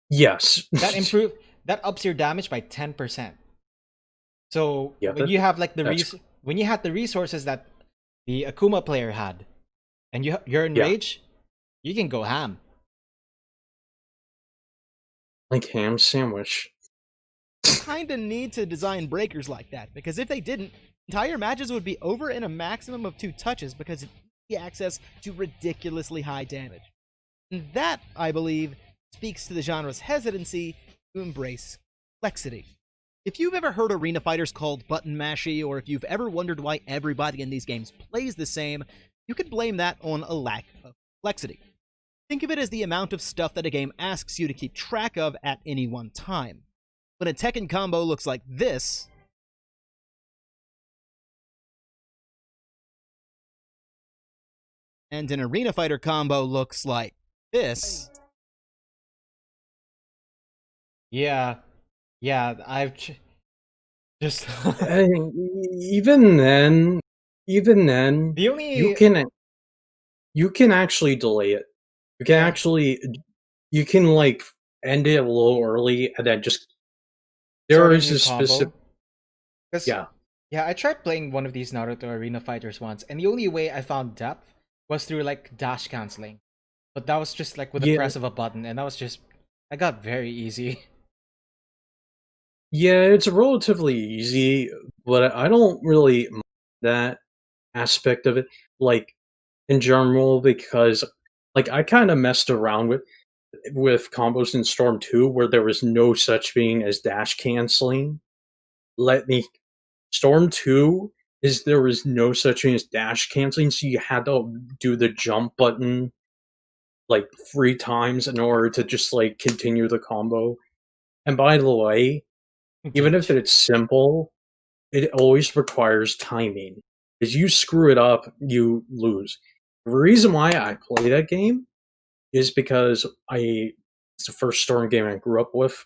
Yes. That ups your damage by 10%. So yeah, when you have like when you had the resources that the Akuma player had, and you're in rage, you can go ham. Like ham sandwich. Kinda need to design breakers like that, because if they didn't, entire matches would be over in a maximum of 2 touches because of easy access to ridiculously high damage. And that, I believe, speaks to the genre's hesitancy to embrace complexity. If you've ever heard arena fighters called button mashy, or if you've ever wondered why everybody in these games plays the same, you could blame that on a lack of complexity. Think of it as the amount of stuff that a game asks you to keep track of at any one time. When a Tekken combo looks like this, and an arena fighter combo looks like this, Yeah, I've just And even then, the you only can actually delay it. You can yeah. actually you can like end it a little early and then just Start there a is new a combo. specific Because yeah. yeah, I tried playing one of these Naruto arena fighters once, and the only way I found depth was through like dash canceling. But that was just like with the Yeah, press of a button, and that was just I got very easy. yeah, it's relatively easy, but I don't really mind that aspect of it, like, in general, because, like, I kinda messed around with combos in Storm 2 where there was no such thing as dash canceling. Let me Storm 2 is there was no such thing as dash canceling, so you had to do the jump button, like, 3 times in order to just, like, continue the combo. And by the way, even if Gauge. it's simple, it always requires timing. If you screw it up, you lose. The reason why I play that game is because it's the first Storm game I grew up with,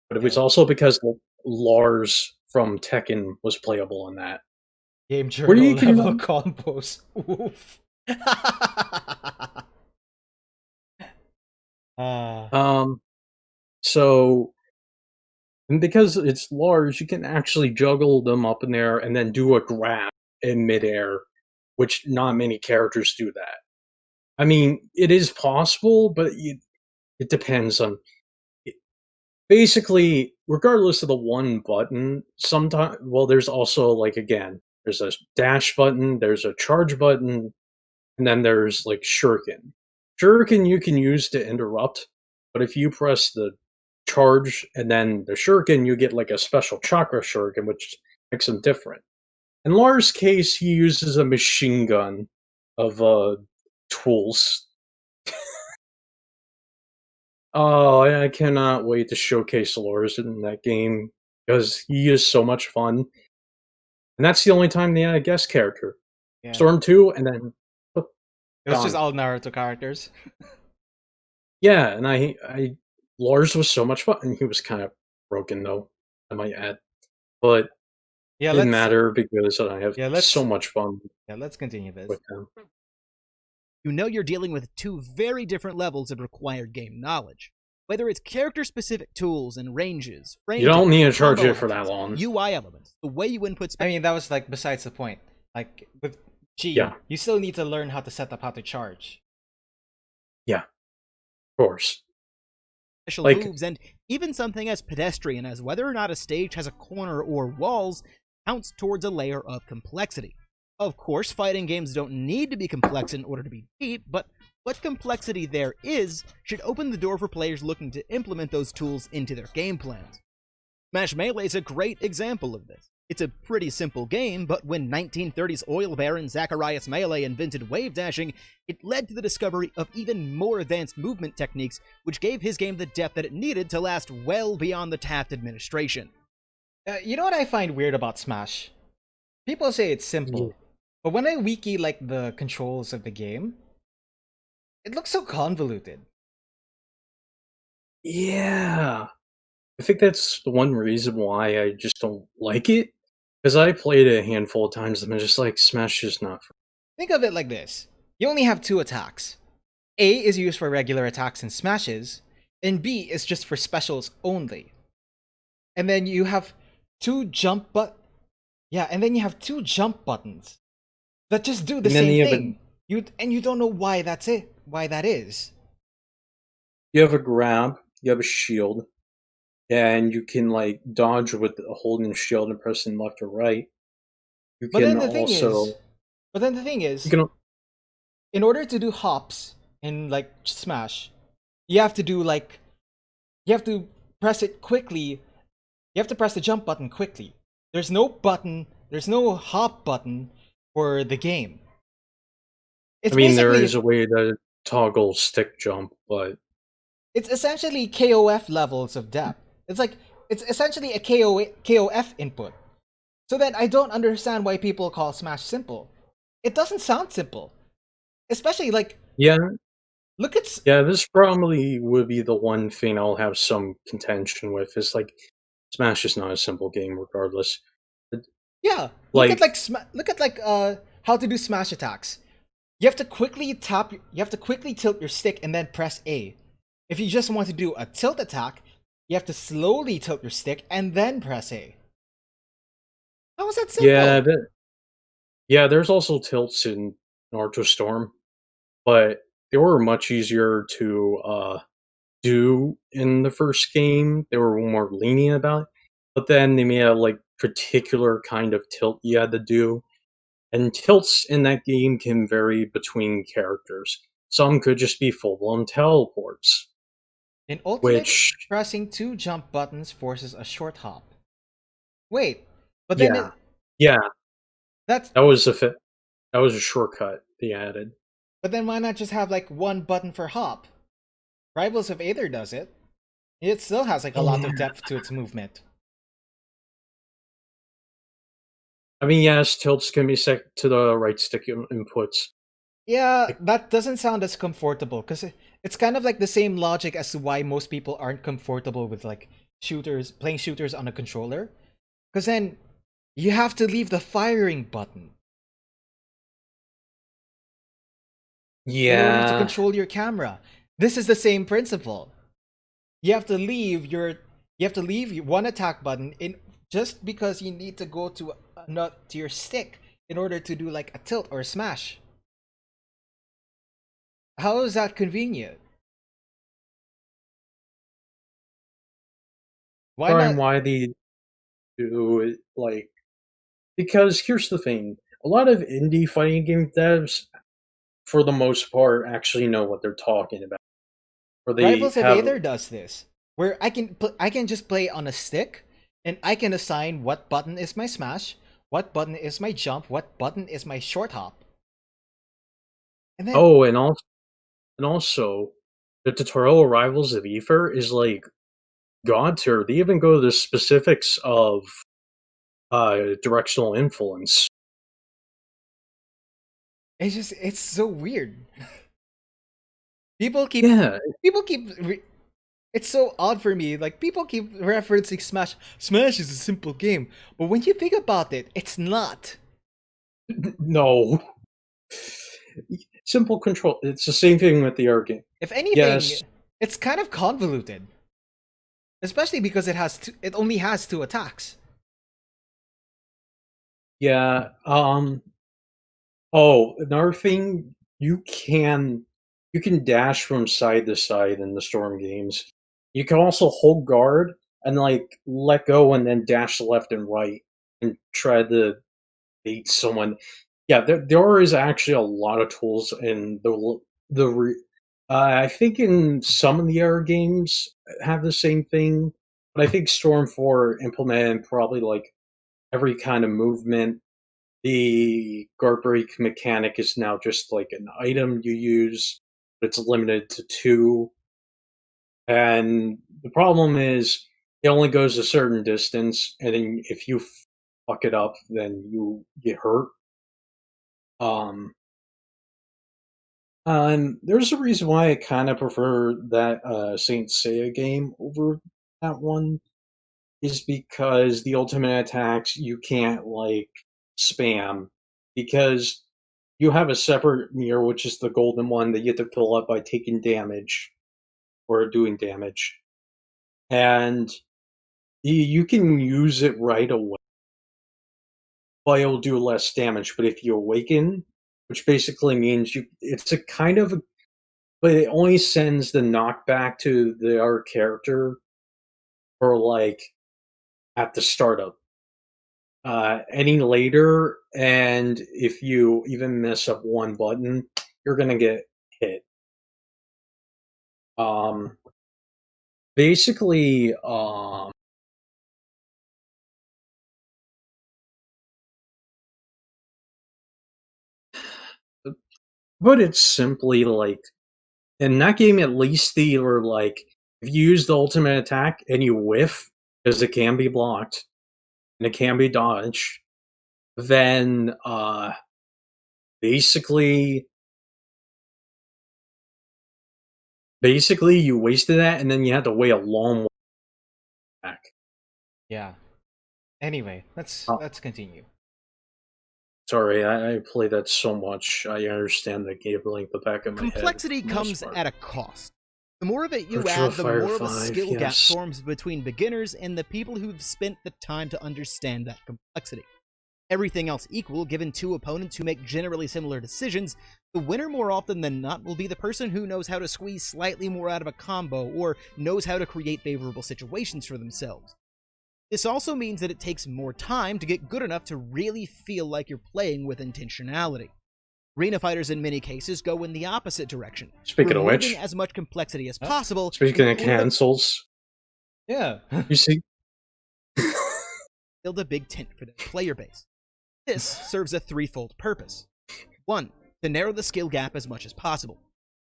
but it was Okay. also because Lars from Tekken was playable in that. Game Where journal you level can combos. Oof. uh, um so and because it's Lars, you can actually juggle them up in there and then do a grab in midair, which not many characters do that. I mean, it is possible, but it depends on basically, regardless of the one button, sometimes well, there's also like again, there's a dash button, there's a charge button, and then there's like shuriken. Shuriken you can use to interrupt, but if you press the charge and then the shuriken, you get like a special chakra shuriken, which makes them different. In Lars' case, he uses a machine gun of tools. Oh, I cannot wait to showcase Lars in that game because he is so much fun, and that's the only time they had a guest character. yeah. Storm 2, and then It was just gone. all Naruto characters. Yeah, and I Lars was so much fun, and he was kind of broken though, I might add, but Yeah, didn't let's matter because I have yeah, so let's much fun yeah, let's continue this. with him. you know you're dealing with 2 very different levels of required game knowledge. Whether it's character-specific tools and ranges, You frame don't need to techniques, charge combo it for that actions, long. UI elements, the way you input I mean, that was like besides the point. Like with Yeah, G, you still need to learn how to set up how to charge. yeah, of course. special Like, moves, and even something as pedestrian as whether or not a stage has a corner or walls counts towards a layer of complexity. Of course, fighting games don't need to be complex in order to be deep, but what complexity there is should open the door for players looking to implement those tools into their game plans. Smash Melee is a great example of this. It's a pretty simple game, but when 1930s oil baron Zacharias Melee invented wave dashing, it led to the discovery of even more advanced movement techniques, which gave his game the depth that it needed to last well beyond the Taft administration. You know what I find weird about Smash? People say it's y- simple, but when I wiki like the controls of the game, it looks so convoluted. yeah, I think that's the one reason why I just don't like it. Because I played it a handful of times and I'm just like, Smash is not for Think of it like this. You only have 2 attacks. A is used for regular attacks and smashes, and B is just for specials only. And then you have 2 jump yeah, and then you have 2 jump buttons that just do the and then same thing. You don't know why that's it. Why that is. you have a grab you have a shield, and you can like dodge with holding shield and pressing left or right. You But can then the thing also is, but then the thing you is, can in order to do hops in like Smash, you have to do like you have to press it quickly. You have to press the jump button quickly. There's no button, there's no hop button for the game. I It's mean there is basically a way to toggle stick jump, but it's essentially KOF levels of depth. It's like it's essentially a KOF input. So then I don't understand why people call Smash simple. It doesn't sound simple. Especially like yeah, look at yeah, this probably would be the one thing I'll have some contention with. Is like Smash is not a simple game, regardless. It- yeah, Like, look at like how to do smash attacks. You have to quickly tap you have to quickly tilt your stick and then press A. If you just want to do a tilt attack, you have to slowly tilt your stick and then press A. How is that yeah, simple? yeah. There's also tilts in Naruto Storm, but they were much easier to do in the first game. They were more lenient about it, but then they made a like particular kind of tilt you had to do, and tilts in that game can vary between characters. Some could just be full-blown teleports, In Ultimate, which pressing two jump buttons forces a short hop. Wait, but then yeah, yeah, that's that was that was a shortcut they added. but then why not just have like one button for hop? Rivals of Aether does it. It still has like a lot of depth to its movement. I mean, yes, tilts can be set to the right stick inputs. Yeah, Like, that doesn't sound as comfortable because it's kind of like the same logic as to why most people aren't comfortable with like shooters, playing shooters on a controller. Because then you have to leave the firing button in order to yeah, control your camera. This is the same principle. You have to leave your you have to leave one attack button in just because you need to go to not to your stick in order to do like a tilt or a smash. How is that convenient? Why and not? why they do it like because here's the thing: a lot of indie fighting game devs, for the most part, actually know what they're talking about. Or they Rivals of have Aether does this, where I can just play on a stick, and I can assign what button is my smash, what button is my jump, what button is my short hop, and then oh, and also the tutorial Rivals of Ether is like god tier. They even go to the specifics of directional influence. it's so weird. People keep Yeah, people keep it's so odd for me. Like people keep referencing Smash. Smash is a simple game, but when you think about it, it's not. no. Simple control. It's the same thing with the art game. If Yes, anything, it's kind of convoluted, especially because it only has two attacks. yeah. Oh, another thing, you can dash from side to side in the Storm games. You can also hold guard and like let go and then dash left and right and try to bait someone. Yeah, there is actually a lot of tools in the re- I think in some of the other games have the same thing, but I think Storm 4 implemented probably like every kind of movement. The guard break mechanic is now just like an item you use, but it's limited to two. And the problem is it only goes a certain distance, and then if you fuck it up, then you get hurt. Um, and there's a reason why I kind of prefer that Saint Seiya game over that one is because the ultimate attacks you can't like spam because you have a separate mirror, which is the golden one that you have to fill up by taking damage or doing damage, and you can use it right away, but it'll do less damage. But if you awaken, which basically means it's a kind of but it only sends the knockback to the other character for like at the startup. Any later, and if you even mess up one button, you're gonna get hit. Um, basically, put it simply, like in that game, at least they were like, if you use the ultimate attack and you whiff, because it can be blocked and it can be dodged, then basically basically you wasted that, and then you had to wait a long back. Yeah. Anyway, Uh, let's continue. sorry, I play that so much. I understand the game link the back of my head. Complexity for the most comes part. at a cost. The more of it you Virtua add, the Fighter more of a 5, skill gap yes. forms between beginners and the people who've spent the time to understand that complexity. Everything else equal, given two opponents who make generally similar decisions, the winner more often than not will be the person who knows how to squeeze slightly more out of a combo or knows how to create favorable situations for themselves. This also means that it takes more time to get good enough to really feel like you're playing with intentionality. Arena fighters in many cases go in the opposite direction, Speaking of removing which, as much complexity as possible speaking in of order to cancels, Yeah. you see, build a big tent for their player base. This serves a threefold purpose. 1. To narrow the skill gap as much as possible.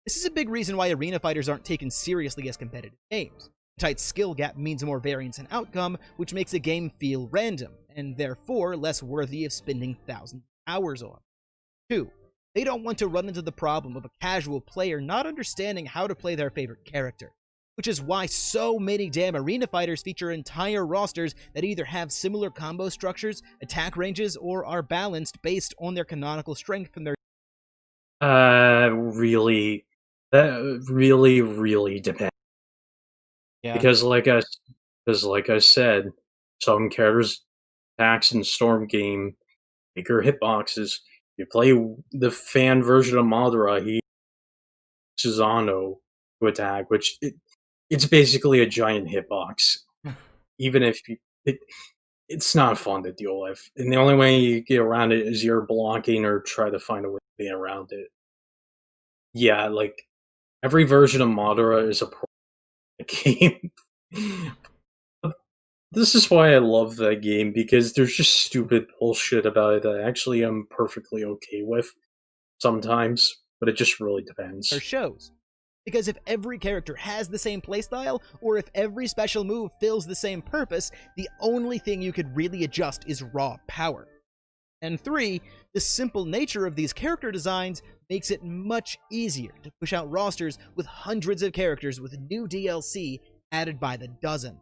This is a big reason why arena fighters aren't taken seriously as competitive games. A tight skill gap means more variance in outcome, which makes a game feel random, and therefore less worthy of spending thousands of hours on. 2. They don't want to run into the problem of a casual player not understanding how to play their favorite character, which is why so many damn arena fighters feature entire rosters that either have similar combo structures, attack ranges, or are balanced based on their canonical strength from their really, that really depends. Yeah. Because like I said, some characters attacks in Storm game bigger hitboxes. You play the fan version of Madara, he Chisano to attack, which it's basically a giant hitbox. Even if it's not fun to deal with, and the only way you get around it is you're blocking or try to find a way to get around it. Yeah, like every version of Madara is a pro game. This is why I love that game, because there's just stupid bullshit about it that actually I'm perfectly okay with sometimes, but it just really depends. shows. Because if every character has the same playstyle, or if every special move fills the same purpose, the only thing you could really adjust is raw power. And 3, the simple nature of these character designs makes it much easier to push out rosters with hundreds of characters with new DLC added by the dozen.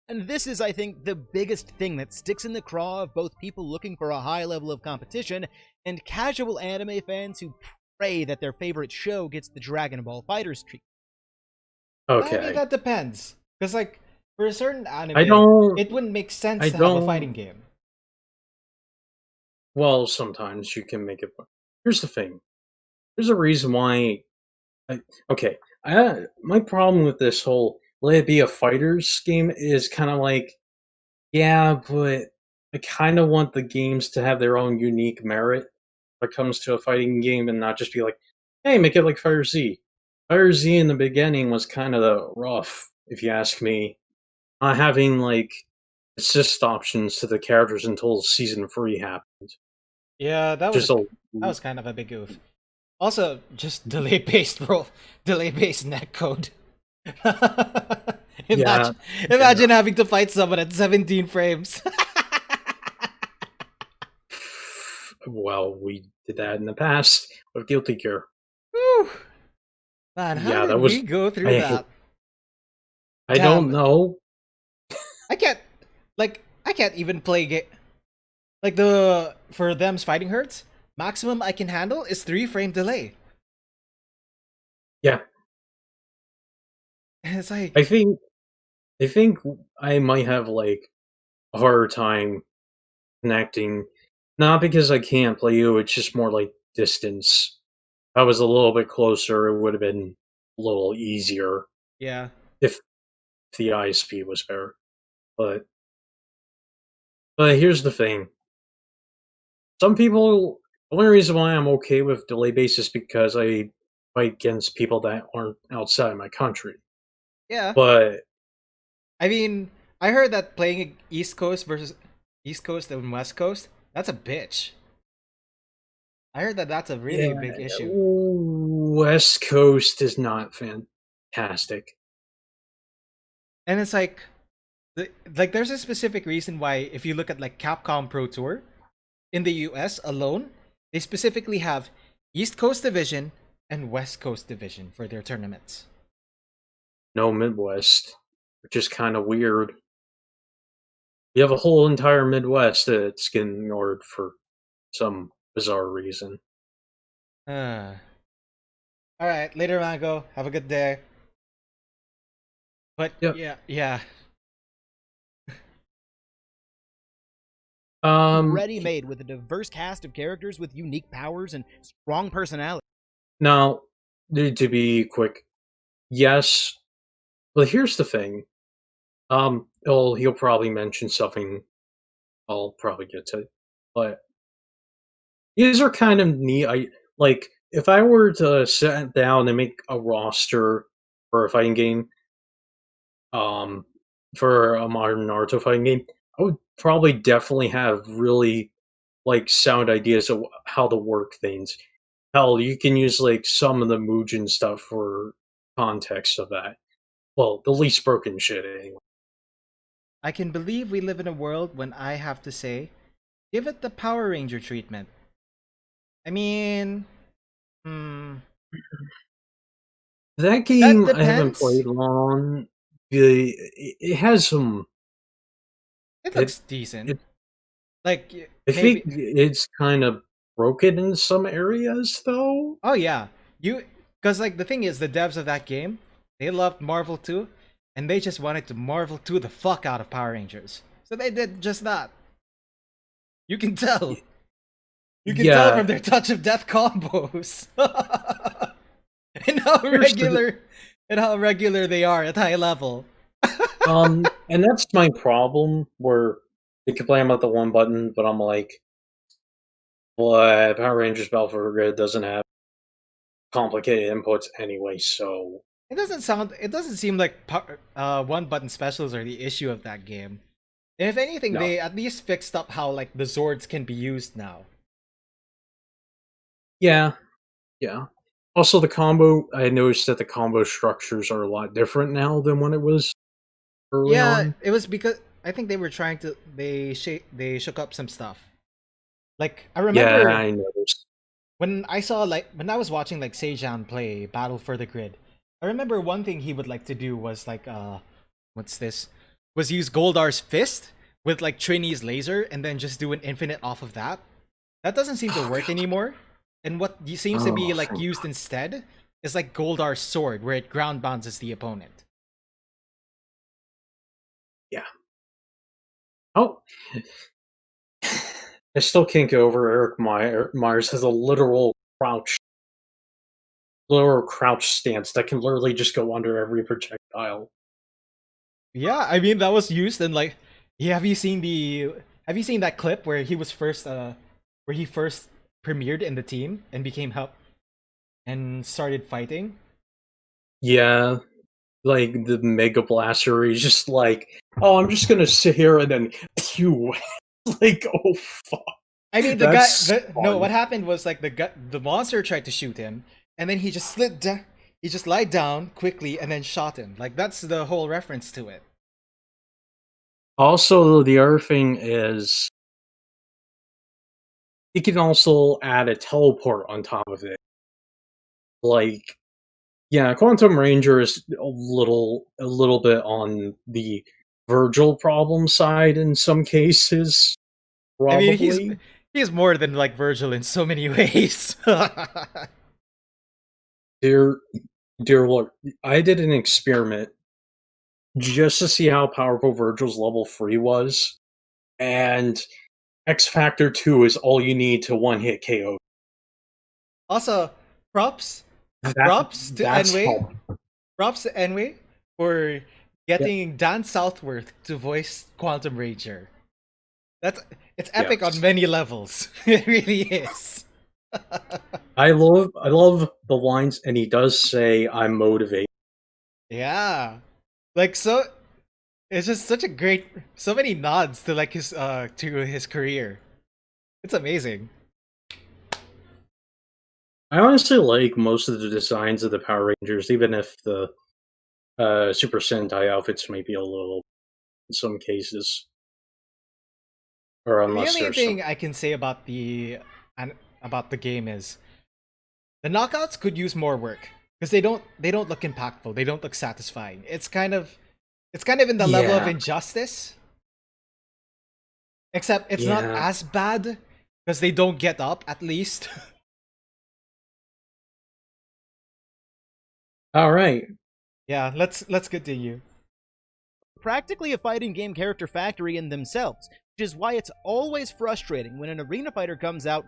And this is, I think, the biggest thing that sticks in the craw of both people looking for a high level of competition and casual anime fans who pray that their favorite show gets the Dragon Ball FighterZ treatment. I mean, Okay, that depends. Because, like, for a certain anime, I don't. it wouldn't make sense I to have a don't. fighting game. Well, sometimes you can make it. Here's the thing. There's a reason why. Okay, my problem with this whole let it be a fighters game is kind of like, yeah, but I kind of want the games to have their own unique merit when it comes to a fighting game, and not just be like, hey, make it like Fire Z. Fire Z in the beginning was kind of rough, if you ask me. Not having like assist options to the characters until season 3 happened. Yeah, Just a that was kind of a big oof. Also, just delay based, bro. Delay based netcode. yeah, Imagine having to fight someone at 17 frames. well, we did that in the past with Guilty Gear. Whew. Man, how Yeah, did that was. we go through I that? I don't know. I can't, I can't even play like for them's fighting hurts. Maximum I can handle is 3 frame delay. Yeah, It's like, I think I might have like a harder time connecting. Not because I can't play you, it's just more like distance. I was a little bit closer, it would have been a little easier Yeah. if the ISP was better. But here's the thing. Some people the only reason why I'm okay with delay based is because I fight against people that aren't outside my country. Yeah. But I mean, I heard that playing East Coast versus East Coast and West Coast, that's a bitch. I heard that that's a really yeah, big issue. West Coast is not fantastic. And it's like there's a specific reason why if you look at like Capcom Pro Tour in the US alone, they specifically have East Coast Division and West Coast Division for their tournaments. No Midwest, which is kind of weird. You have a whole entire Midwest that's getting ignored for some bizarre reason. All right, later, Mago. Have a good day. But Yep. yeah. Ready-made with a diverse cast of characters with unique powers and strong personality. Now, to be quick, yes, but here's the thing. He'll probably mention something I'll probably get to, but these are kind of neat. I like if I were to sit down and make a roster for a fighting game, um, for a modern Naruto fighting game, I would probably definitely have really like sound ideas of how to work things. Hell, you can use like some of the Mugen stuff for context of that. Well, the least broken shit anyway. I can believe we live in a world when I have to say, give it the Power Ranger treatment. I mean, hmm, That that game I haven't depends. played long. It has some. It It, looks decent. it Like I think maybe. it's kind of broken in some areas, though. Oh yeah, because like the thing is, the devs of that game, they loved Marvel 2, and they just wanted to Marvel 2 the fuck out of Power Rangers. So they did just that. You can tell. You can tell Yeah, from their touch of death combos. and how here's the regular and how regular they are at high level. and that's my problem. Where you complain about the one button, but I'm like, well, Power Rangers Battle for Grid doesn't have complicated inputs anyway, so It doesn't seem like one button specials are the issue of that game. And if anything, no. they at least fixed up how like the Zords can be used now. Yeah, yeah. Also, the combo. I noticed that the combo structures are a lot different now than when it was early Yeah, on. it was because I think they were trying to they shook up some stuff. Like I Yeah, remember I noticed. when I was watching like Seijan play Battle for the Grid. I remember one thing he would like to do was like what's this? Was use Goldar's fist with like Trini's laser and then just do an infinite off of that. That doesn't seem to Oh work god. anymore. And what seems to Oh, be like thank used instead is like Goldar's sword where it ground bounces the opponent. yeah. Oh, I still can't get over Eric Myers has a literal crouch stance that can literally just go under every projectile. Yeah, I mean that was used in like yeah, have you seen that clip where he was first where he first premiered in the team and became help and started fighting? Yeah, like the Mega Blaster is just like, oh, I'm just gonna sit here and then pew. Like, oh fuck, I mean that's no, fun. what happened was like the monster tried to shoot him and then he just lied down quickly and then shot him. Like that's the whole reference to it. Also, the other thing is, you can also add a teleport on top of it. Like, yeah, Quantum Ranger is a little bit on the Virgil problem side in some cases, I mean probably. he's more than like Virgil in so many ways. Dear, dear Lord, I did an experiment just to see how powerful Virgil's level 3 was, and X Factor 2 is all you need to one hit KO. Also, props, That, props to that's Enway. how. Props to Enway for getting Dan Southworth to voice Quantum Ranger. It's epic on Yes. many levels. It really is. I love the lines, and he does say, "I'm motivated." Yeah. Like so it's just such a great so many nods to like his to his career. It's amazing. I honestly like most of the designs of the Power Rangers, even if the Super Sentai outfits may be a little in some cases, or The unless only there's some. thing I can say about the game is the knockouts could use more work because they don't look impactful. They don't look satisfying. It's kind of in the level of Yeah, Injustice, except it's not yeah. as bad because they don't get up at least. All right. Yeah, let's continue. Practically a fighting game character factory in themselves, which is why it's always frustrating when an arena fighter comes out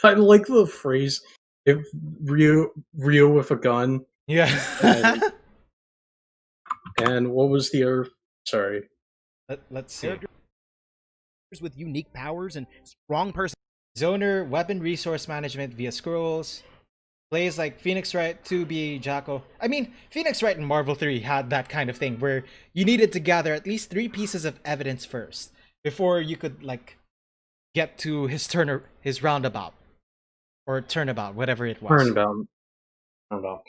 I like the phrase "if Ryu with a gun," Yeah. and what was the other? Sorry. Let's see. characters with unique powers and strong Zoner weapon resource management via scrolls. Plays like Phoenix Wright, 2B, Jacko. I mean, Phoenix Wright and Marvel 3 had that kind of thing where you needed to gather at least 3 pieces of evidence first before you could like get to his roundabout or turnabout, whatever it was. Turnabout. Turnabout.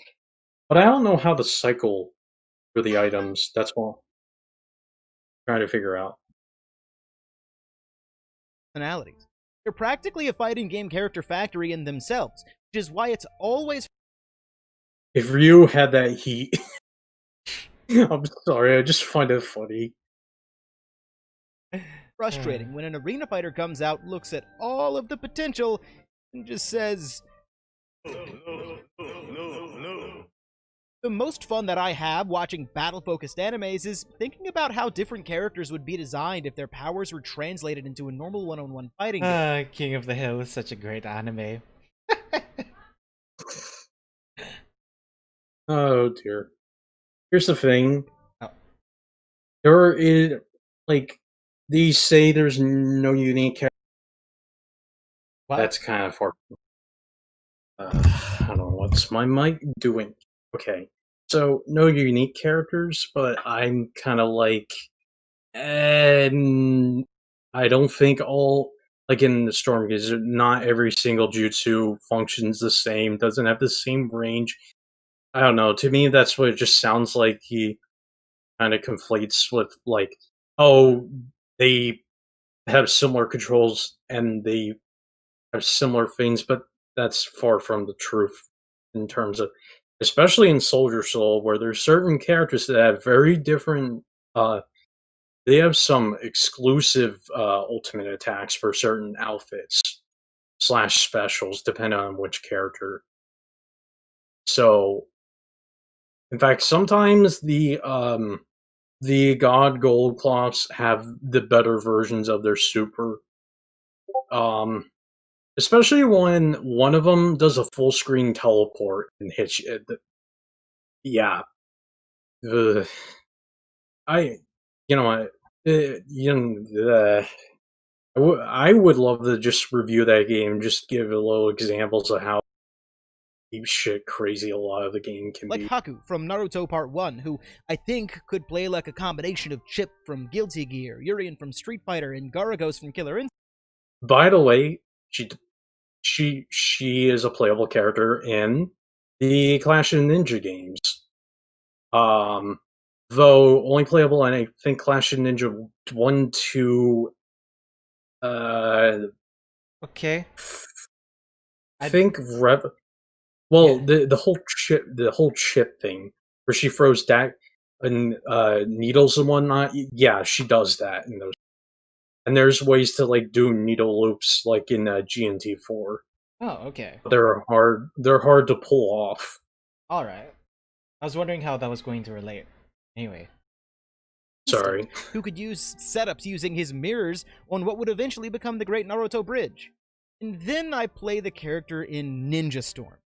But I don't know how to cycle for the items. That's what I'm trying to figure out. personalities. They're practically a fighting game character factory in themselves, which is why it's always If Ryu had that heat, I'm sorry. I just find it funny. frustrating when an arena fighter comes out, looks at all of the potential, and just says, the most fun that I have watching battle-focused animes is thinking about how different characters would be designed if their powers were translated into a normal one-on-one fighting game. King of the Hill is such a great anime. Oh dear. Here's the thing. Oh. There is like these say there's no unique character. What? That's kind of far. I don't know what's my mic doing. Okay, so no unique characters, but I'm kind of like, I don't think all like in the Storm Gaze, not every single jutsu functions the same, doesn't have the same range. I don't know. To me, that's what it just sounds like. He kind of conflates with like, oh, they have similar controls and they have similar things, but that's far from the truth in terms of, especially in Soldier Soul, where there's certain characters that have very different. They have some exclusive ultimate attacks for certain outfits slash specials, depending on which character. So, in fact, sometimes the God Gold Cloths have the better versions of their super. Especially when one of them does a full screen teleport and hits you. Yeah. Ugh. I, you know, I would love to just review that game, just give a little examples of how deep shit crazy a lot of the game can Like be. Haku from Naruto Part 1, who I think could play like a combination of Chip from Guilty Gear, Urien from Street Fighter, and Garagos from Killer Instinct. By the way, she is a playable character in the Clash of Ninja games. Though only playable in I think Clash of Ninja 1, 2, Okay. I I think Rev. Well, yeah. the whole chip thing where she throws and needles and whatnot. Yeah, she does that in those. And there's ways to like do needle loops like in GNT4. Oh, okay. But they're hard. They're hard to pull off. All right. I was wondering how that was going to relate. Anyway. Sorry. Who could use setups using his mirrors on what would eventually become the Great Naruto Bridge. And then I play the character in Ninja Storm.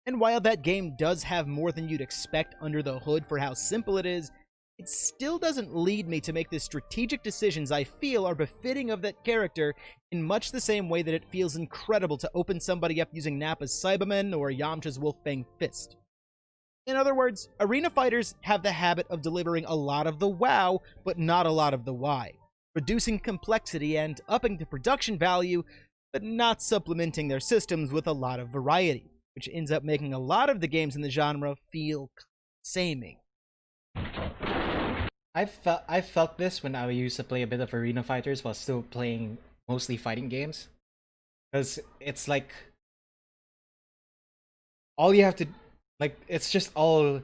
And while that game does have more than you'd expect under the hood for how simple it is, it still doesn't lead me to make the strategic decisions I feel are befitting of that character in much the same way that it feels incredible to open somebody up using Nappa's Cyberman or Yamcha's Wolffang Fist. In other words, arena fighters have the habit of delivering a lot of the wow, but not a lot of the why, reducing complexity and upping the production value, but not supplementing their systems with a lot of variety, which ends up making a lot of the games in the genre feel samey. I felt this when I used to play a bit of Arena Fighters while still playing mostly fighting games, because it's like all you have to it's just all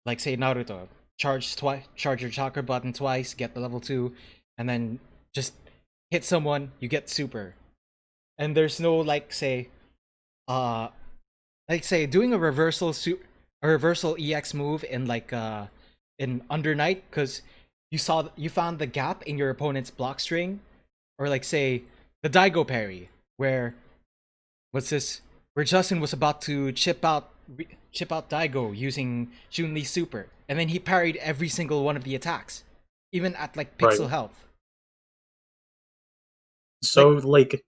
like say Naruto, charge your chakra button twice, get the level 2, and then just hit someone, you get super. And there's no uh doing a reversal EX move in in Under Night, because you found the gap in your opponent's block string, or like say the Daigo parry, where where Justin was about to chip out Daigo using Chun-Li's super, and then he parried every single one of the attacks, even at like Right. pixel health. So, like,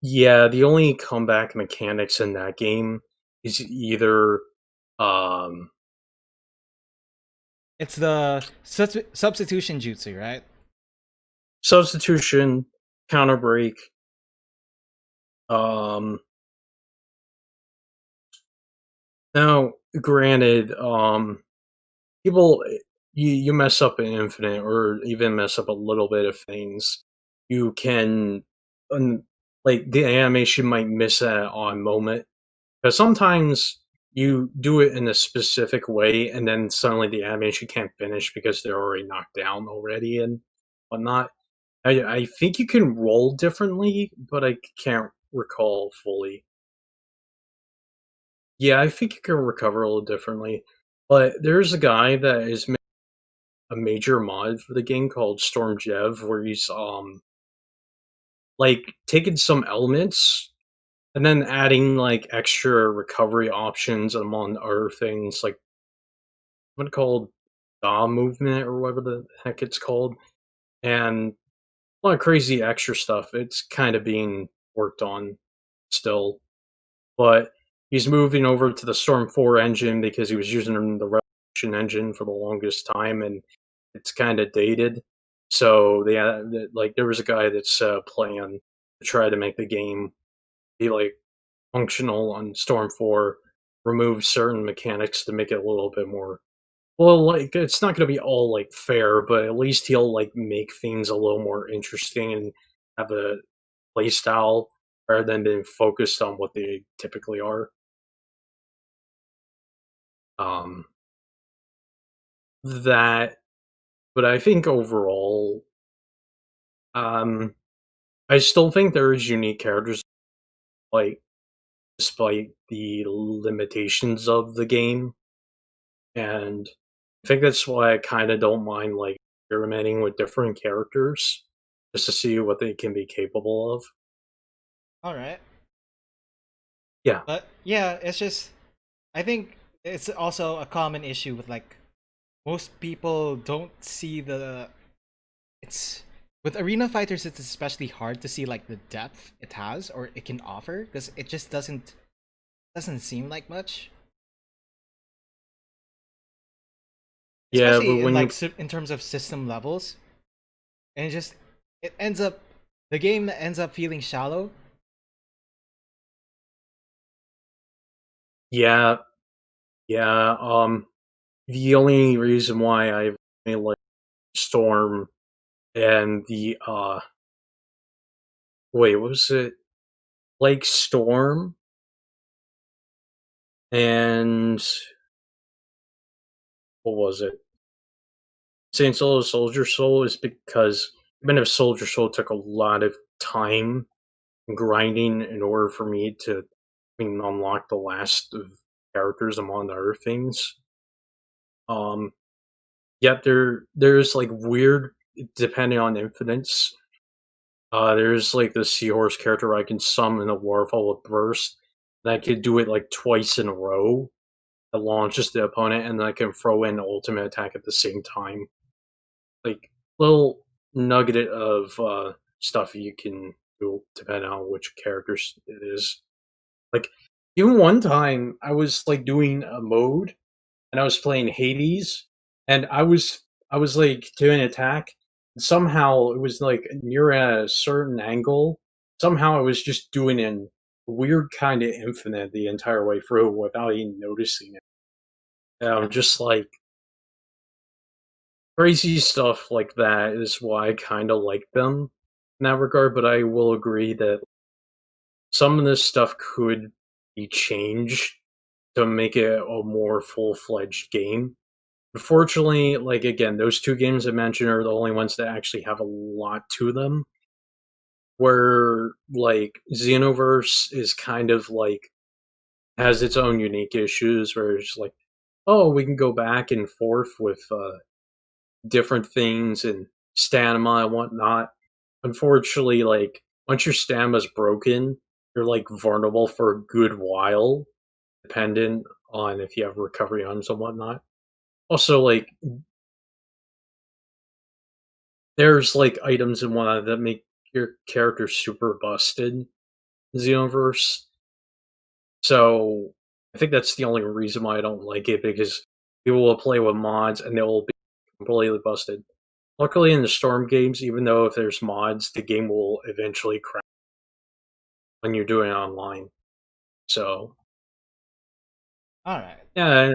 yeah, the only comeback mechanics in that game is either, um, It's the substitution jutsu, right? substitution, counter break, um, now, granted, people, you mess up in Infinite, or even mess up a little bit of things, you can, like, the animation might miss that on moment. Because sometimes you do it in a specific way, and then suddenly the animation can't finish because they're already knocked down already and whatnot. I think you can roll differently, but I can't recall fully. Yeah, I think you can recover a little differently. But there's a guy that is a major mod for the game called Storm Jev, where he's like taking some elements and then adding like extra recovery options among other things, like what called movement or whatever the heck it's called, and a lot of crazy extra stuff. It's kind of being worked on still, but he's moving over to the Storm 4 engine because he was using the Revolution engine for the longest time, and it's kind of dated. So like there was a guy that's playing to try to make the game be like functional on Storm 4, remove certain mechanics to make it a little bit more, well, like, it's not gonna be all, like, fair, but at least he'll, like, make things a little more interesting and have a play style rather than being focused on what they typically are. Um, that but I think overall, um, I still think there is unique characters, like, despite the limitations of the game, and I think that's why I kinda don't mind, like, experimenting with different characters just to see what they can be capable of. All right. Yeah. But yeah, it's just I think it's also a common issue with like most people don't see the it's with arena fighters it's especially hard to see like the depth it has or it can offer, because it just doesn't seem like much, Yeah, but especially in when like you in terms of system levels, and it ends up the game ends up feeling shallow. yeah, yeah, the only reason why I really like Storm and the, wait, what was it? Like Storm and what was it? Saint Solo Soldier Soul is because even if Soldier Soul took a lot of time and grinding in order for me to, I mean, unlock the last of characters among other things, um, yet there's like weird, depending on infinites. There's like the seahorse character I can summon a waterfall with burst. And I could do it like twice in a row. It launches the opponent, and then I can throw in ultimate attack at the same time. Like little nugget of stuff you can do depending on which characters it is. Like even one time I was like doing a mode and I was playing Hades and I was like doing an attack and somehow it was like near a certain angle. Somehow I was just doing an weird kind of infinite the entire way through without even noticing it. And I'm just like crazy stuff like that is why I kind of like them in that regard, but I will agree that some of this stuff could be changed to make it a more full-fledged game. Unfortunately, like again, those two games I mentioned are the only ones that actually have a lot to them. Where like Xenoverse is kind of like has its own unique issues where it's like, oh, we can go back and forth with different things and stamina and whatnot. Unfortunately, like once your stamina's broken, you're like vulnerable for a good while, dependent on if you have recovery items and whatnot. Also, like there's like items and whatnot that make your character super busted in Xenoverse. So I think that's the only reason why I don't like it because people will play with mods and they'll be completely busted. Luckily, in the Storm games, even though if there's mods, the game will eventually crash when you're doing it online. So All right. yeah,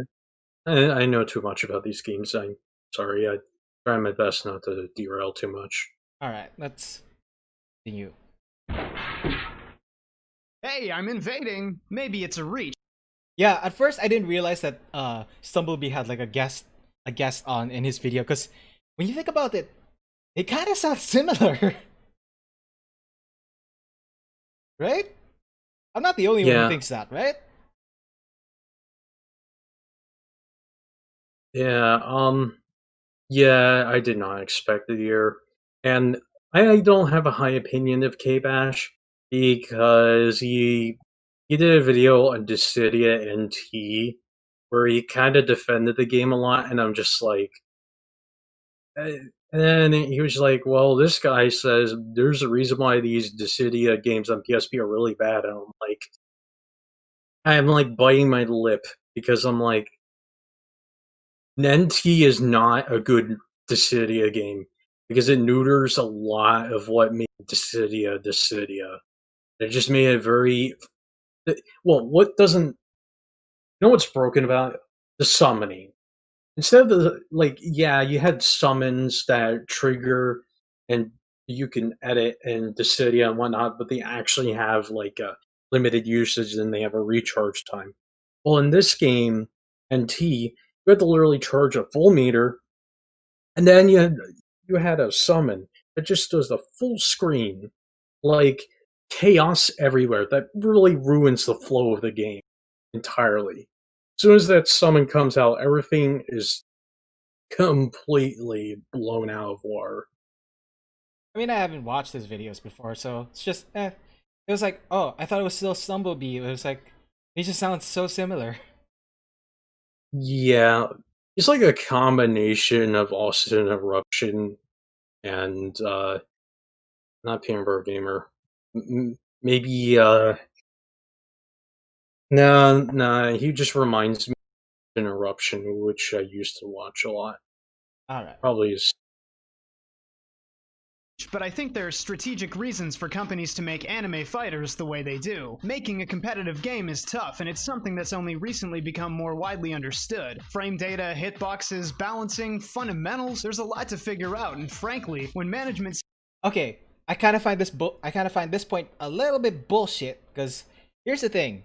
I know too much about these games. I'm sorry. I try my best not to derail too much. All right. Let's continue. Hey, I'm invading. Maybe it's a reach. Yeah, at first I didn't realize that Stumblebee had like a guest on in his video because when you think about it, it kind of sounds similar, right? I'm not the only one who Yeah, thinks that, right? yeah, yeah. I did not expect it here, and I don't have a high opinion of K Bash because he did a video on Dissidia NT where he kind of defended the game a lot, and I'm just like, and then he was like, "Well, this guy says there's a reason why these Dissidia games on PSP are really bad." And I'm like biting my lip because I'm like, NT is not a good Dissidia game because it neuters a lot of what made Dissidia Dissidia. It just made it very well. What doesn't you know what's broken about it? The summoning? Instead of the like, yeah, you had summons that trigger and you can edit in Dissidia and whatnot, but they actually have like a limited usage and they have a recharge time. Well, in this game, NT, you had to literally charge a full meter, and then you had a summon that just does the full screen, like chaos everywhere. That really ruins the flow of the game entirely. As soon as that summon comes out, everything is completely blown out of water. I mean, I haven't watched his videos before, so it's just It was like, oh, I thought it was still Stumblebee. It was like, he just sounds so similar. Yeah, it's like a combination of Austin Eruption and not Pamber Gamer. Maybe no, he just reminds me of an Eruption, which I used to watch a lot. All right. Probably is. But I think there are strategic reasons for companies to make anime fighters the way they do. Making a competitive game is tough, and it's something that's only recently become more widely understood. Frame data, hitboxes, balancing, fundamentals, there's a lot to figure out, and frankly, when management Okay, I kind of find this point a little bit bullshit because here's the thing.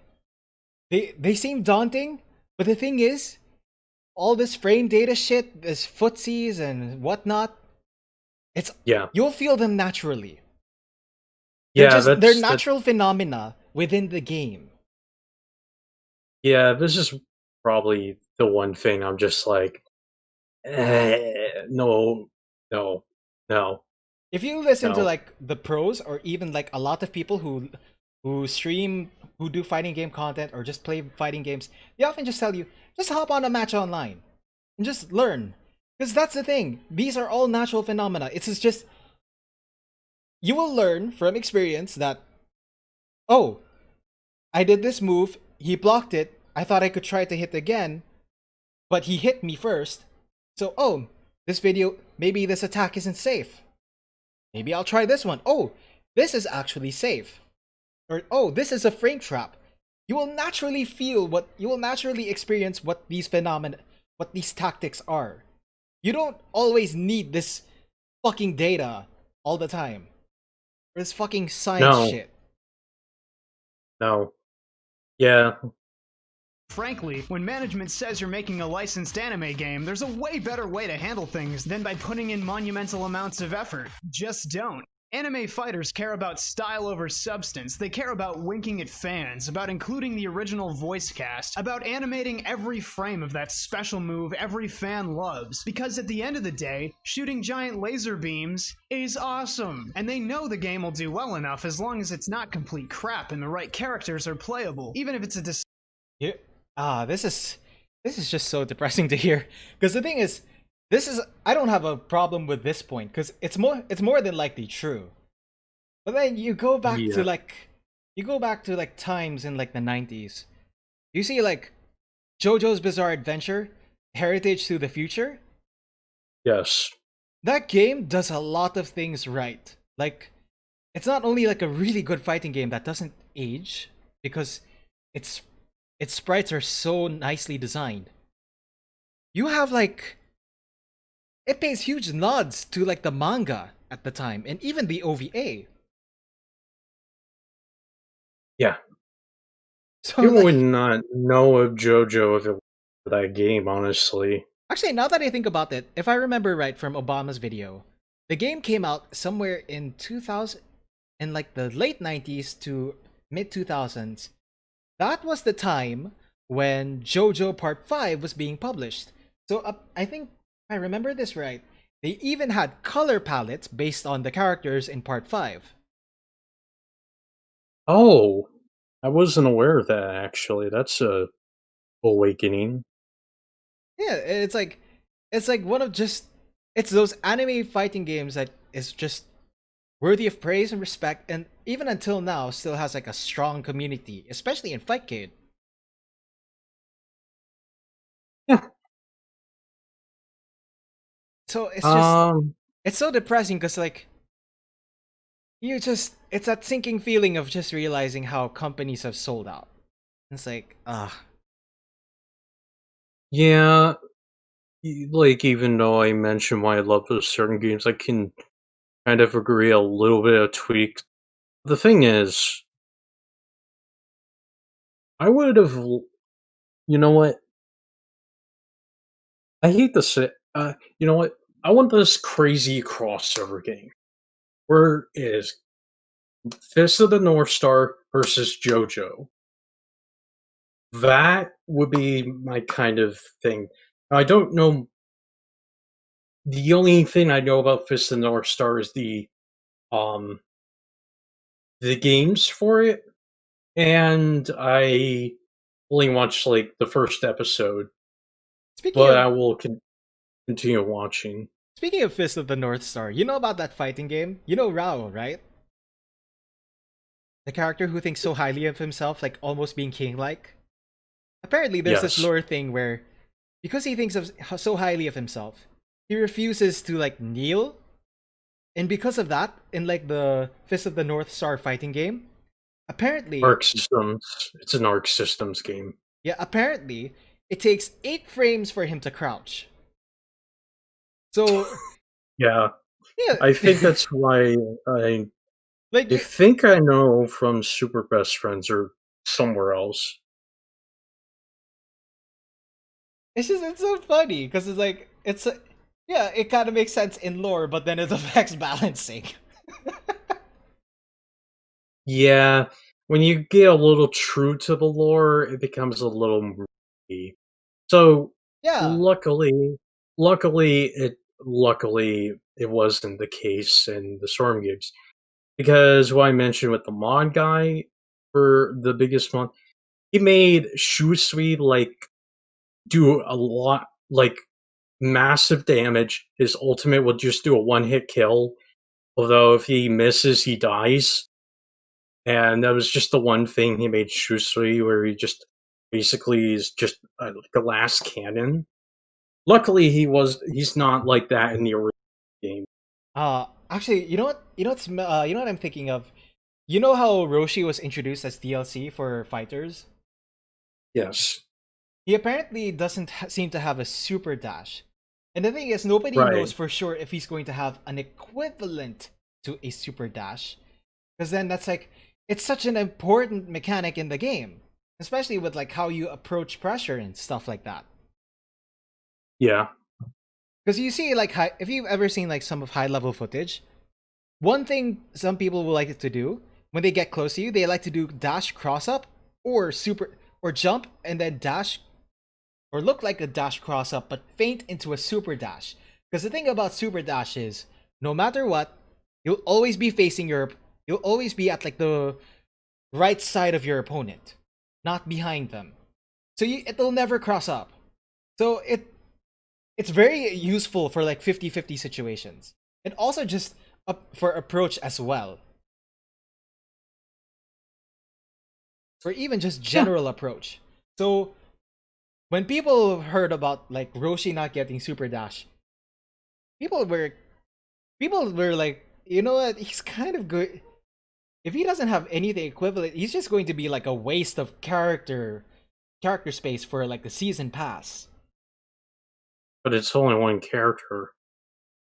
They seem daunting, but the thing is, all this frame data shit, this footsies and whatnot, it's Yeah, you'll feel them naturally. yeah, They're that. natural phenomena within the game. Yeah, this is probably the one thing I'm just like, no, no, no. if you listen to No. like the pros or even like a lot of people who stream, who do fighting game content or just play fighting games, they often just tell you, just hop on a match online and just learn. Because that's the thing. These are all natural phenomena. It's just you will learn from experience that, oh, I did this move, he blocked it, I thought I could try to hit again, but he hit me first. So, oh, this video, maybe this attack isn't safe. Maybe I'll try this one. Oh, this is actually safe. Or, oh, this is a frame trap. You will naturally experience what these phenomena, what these tactics are. You don't always need this fucking data all the time. This fucking science No. shit. No. Yeah. Frankly, when management says you're making a licensed anime game, there's a way better way to handle things than by putting in monumental amounts of effort. Just don't. Anime fighters care about style over substance. They care about winking at fans, about including the original voice cast, about animating every frame of that special move every fan loves. Because at the end of the day, shooting giant laser beams is awesome. And they know the game will do well enough as long as it's not complete crap and the right characters are playable, even if it's a This is just so depressing to hear. Because the thing is, I don't have a problem with this point because it's more than likely true. But then you go back Yeah. to like times in like the 90s. You see like JoJo's Bizarre Adventure, Heritage to the Future. Yes. That game does a lot of things right. Like, it's not only like a really good fighting game that doesn't age because its sprites are so nicely designed. You have like, it pays huge nods to like the manga at the time and even the OVA. Yeah. So People like, would not know of JoJo if it was that game, honestly. actually, now that I think about it, if I remember right from Obama's video, the game came out somewhere in 2000, in like the late 90s to mid 2000s. That was the time when JoJo Part 5 was being published. So I think if I remember this right, they even had color palettes based on the characters in Part 5. Oh, I wasn't aware of that, actually. That's a awakening. Yeah, it's like one of just, it's those anime fighting games that is just worthy of praise and respect, and even until now still has like a strong community, especially in Fightcade. Yeah. So it's just, Um, it's so depressing because like it's that sinking feeling of just realizing how companies have sold out. It's like, yeah, like, even though I mentioned why I love those certain games, I can kind of agree a little bit of tweak. The thing is, I would have, you know what? I hate to say, you know what? I want this crazy crossover game where it is Fist of the North Star versus JoJo. That would be my kind of thing. I don't know. The only thing I know about Fist of the North Star is um the games for it, and I only watched like the first episode, speaking but of I will continue watching. speaking of Fist of the North Star, you know about that fighting game? You know Rao, right? The character who thinks so highly of himself, like almost being king-like. Apparently, there's this Yes, lore thing where, because he thinks of so highly of himself, he refuses to like kneel, and because of that, in like the Fist of the North Star fighting game, apparently, Arc Systems. It's an Arc Systems game. yeah, apparently, it takes 8 frames for him to crouch. So, Yeah, yeah, I think that's why like I think I know from Super Best Friends or somewhere else. it's so funny because it's like yeah, it kind of makes sense in lore, but then it affects balancing. Yeah, when you get a little true to the lore, it becomes a little murky. So Yeah, luckily, luckily it wasn't the case in the Storm games. Because what I mentioned with the mod guy for the biggest one, he made Shusui do a lot, massive damage. His ultimate will just do a one-hit kill, although if he misses, he dies. And that was just the one thing he made Shusui, where he just basically is just a glass cannon. Luckily, he's not like that in the original game. Actually, you know what I'm thinking of? You know how Roshi was introduced as DLC for Fighters? Yes, He apparently doesn't seem to have a super dash. And the thing is, nobody knows right. for sure if he's going to have an equivalent to a super dash. Because then that's like, it's such an important mechanic in the game. Especially with like how you approach pressure and stuff like that. Yeah, Because you see, like, if you've ever seen like some of high level footage, one thing some people will like to do when they get close to you, they like to do dash cross up or super or jump and then dash or look like a dash cross up but feint into a super dash. Because the thing about super dash is no matter what, you'll always be facing you'll always be at like the right side of your opponent, not behind them. So it'll never cross up. So it's very useful for like 50-50 situations. And also just for approach as well. Or even just yeah. general approach. So when people heard about like Roshi not getting super dash, people were like, you know what, he's kind of good. If he doesn't have anything equivalent, he's just going to be like a waste of character space for like the season pass. But it's only one character.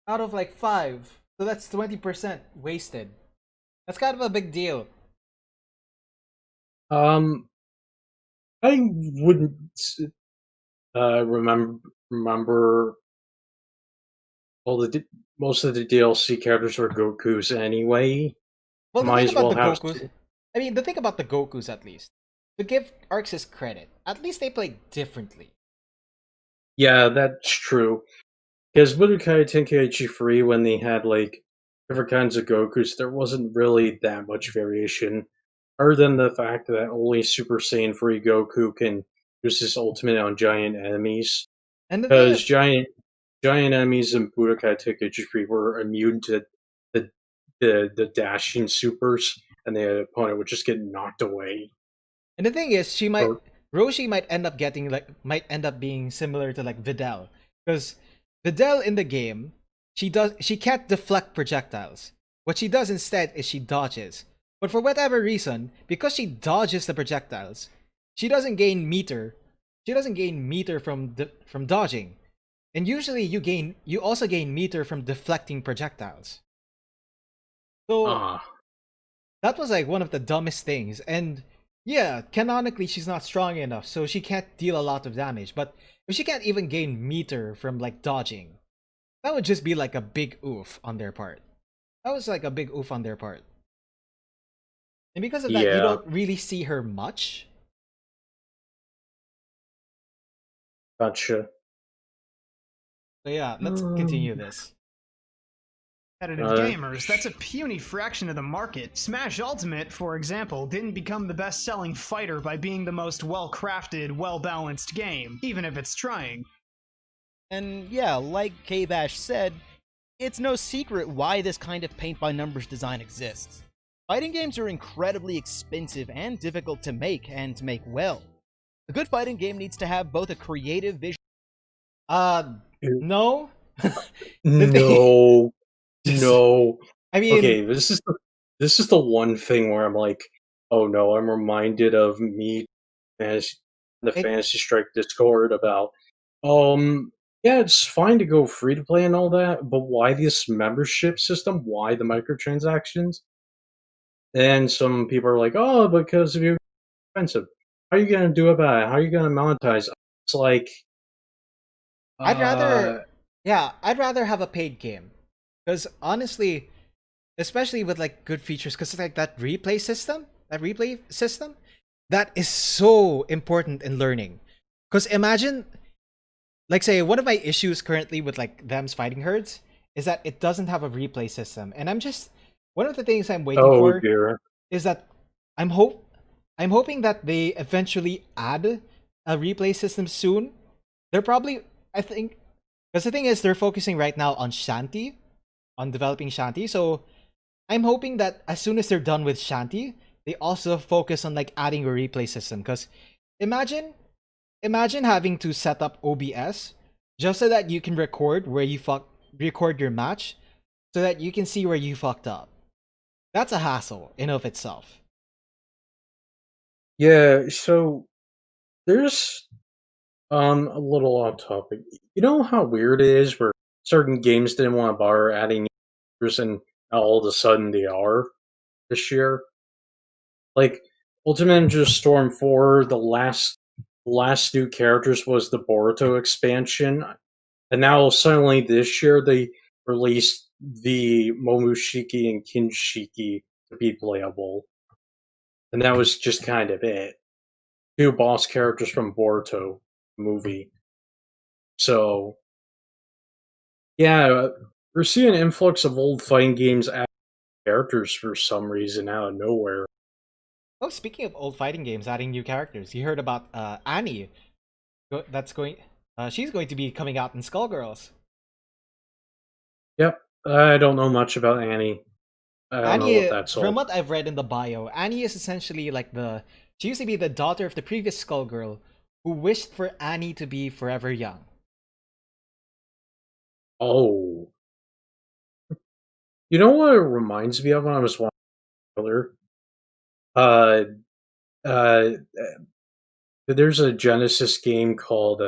Out of like 5. So that's 20% wasted. That's kind of a big deal. Um, I wouldn't remember all most of the DLC characters were Goku's anyway. Well, the Might thing as about well the have. Gokus, I mean, the thing about the Gokus at least, to give Arcs his credit, at least they play differently. Yeah, that's true. Because Budokai Tenkaichi 3, when they had different kinds of Gokus, there wasn't really that much variation, other than the fact that only Super Saiyan 3 Goku can use his ultimate on giant enemies. And the thing Because is, giant enemies in Budokai Tenkaichi 3 were immune to the the dashing supers, and the opponent would just get knocked away. Or Roshi might end up being similar to like Videl, because Videl in the game, she can't deflect projectiles. What she does instead is she dodges. But for whatever reason, because she dodges the projectiles, she doesn't gain meter. She doesn't gain meter from dodging. And usually you also gain meter from deflecting projectiles. So ah, that was like one of the dumbest things. And yeah, canonically she's not strong enough, so she can't deal a lot of damage. But if she can't even gain meter from like dodging, that would just be like a big oof on their part. That was like a big oof on their part. And because of that, you yeah, don't really see her much. gotcha. So yeah, let's Um, continue this. Competitive uh, gamers, that's a puny fraction of the market. Smash Ultimate, for example, didn't become the best-selling fighter by being the most well-crafted, well-balanced game, even if it's trying. And yeah, like K-Bash said, it's no secret why this kind of paint-by-numbers design exists. Fighting games are incredibly expensive and difficult to make, and to make well. A good fighting game needs to have both a creative vision. Uh, no. The thing, no, just, no. I mean, Okay, this is the one thing where I'm like, oh no, I'm reminded of me fantasy, the it, Fantasy Strike Discord about yeah, it's fine to go free to play and all that, but why this membership system? Why the microtransactions? And some people are like, oh, because you're expensive. How are you gonna do about it? How are you gonna monetize? It's like, I'd uh, rather, yeah, I'd rather have a paid game, because honestly, especially with like good features, because like that replay system, that is so important in learning. Because imagine, like, say, one of my issues currently with like them's fighting herds is that it doesn't have a replay system, and one of the things I'm waiting Oh for dear. is that I'm hope I'm hoping that they eventually add a replay system soon. They're probably I think because the thing is they're focusing right now on Shanty, on developing Shanty. So I'm hoping that as soon as they're done with Shanty, they also focus on like adding a replay system. Because imagine imagine having to set up OBS just so that you can record your match so that you can see where you fucked up. That's a hassle in of itself. Yeah, so there's a little off topic. You know how weird it is where certain games didn't want to bother adding users and all of a sudden they are this year? Like Ultimate Ninja Storm 4, the last new characters was the Boruto expansion, and now suddenly this year they released the Momoshiki and Kinshiki to be playable. And that was just kind of it. Two boss characters from Boruto movie. So yeah, we're seeing an influx of old fighting games add characters for some reason out of nowhere. Oh, speaking of old fighting games adding new characters, you heard about Annie? That's going. She's going to be coming out in Skullgirls. Yep, I don't know much about Annie. I don't know what Annie, that's from all. what I've read in the bio, Annie is essentially like she used to be the daughter of the previous Skullgirl who wished for Annie to be forever young. Oh, you know what it reminds me of when I was watching earlier? Uh, uh, there's a Genesis game called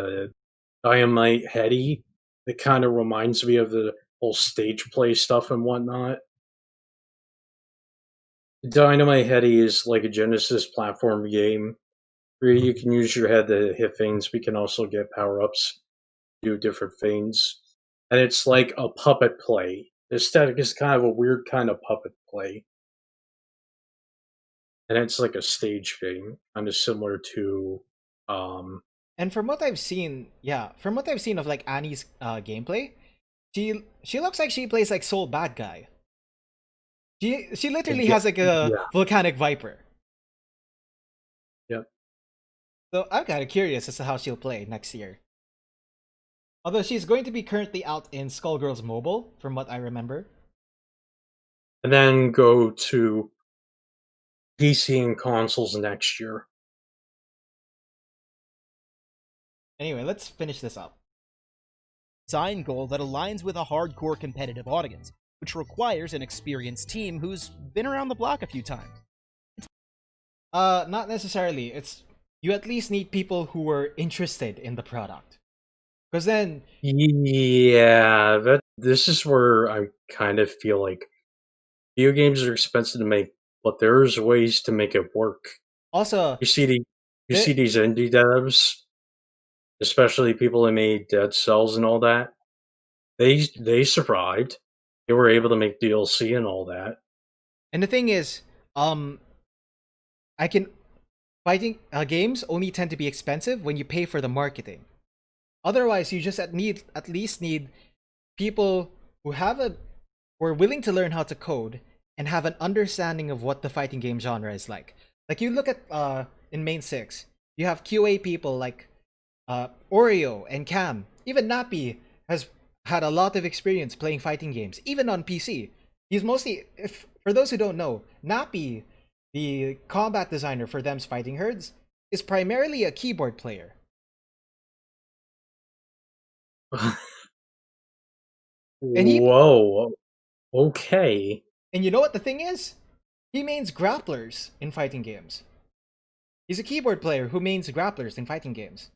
Dynamite Heady that kind of reminds me of the whole stage play stuff and whatnot. Dynamite Heady is like a Genesis platform game where you can use your head to hit things. We can also get power ups, do different things, and it's like a puppet play. The aesthetic is kind of a weird kind of puppet play, and it's like a stage thing, kind of similar to um, And from what I've seen, yeah, from what I've seen of like Annie's gameplay, she looks like she plays like Soul Bad Guy. She literally yeah, has like a yeah, volcanic viper. yep. So I'm kind of curious as to how she'll play next year. Although she's going to be currently out in Skullgirls Mobile, from what I remember. And then go to PC and consoles next year. Anyway, let's finish this up. Design goal that aligns with a hardcore competitive audience, which requires an experienced team who's been around the block a few times. Not necessarily. You at least need people who are interested in the product. Because then, Yeah, this is where I kind of feel like video games are expensive to make, but there's ways to make it work. also, You see the you see it, these indie devs, especially people that made Dead Cells and all that. They survived. They were able to make DLC and all that. and the thing is, um, I can fighting games only tend to be expensive when you pay for the marketing. Otherwise, you just at least need people who who are willing to learn how to code and have an understanding of what the fighting game genre is like. Like you look at in main 6, you have QA people like Oreo and Cam. Even Nappy has had a lot of experience playing fighting games, even on PC. He's mostly, if for those who don't know, Nappy, the combat designer for them's Fighting Herds, is primarily a keyboard player. And Whoa. Okay. you know what the thing is? He mains grapplers in fighting games. He's a keyboard player who mains grapplers in fighting games.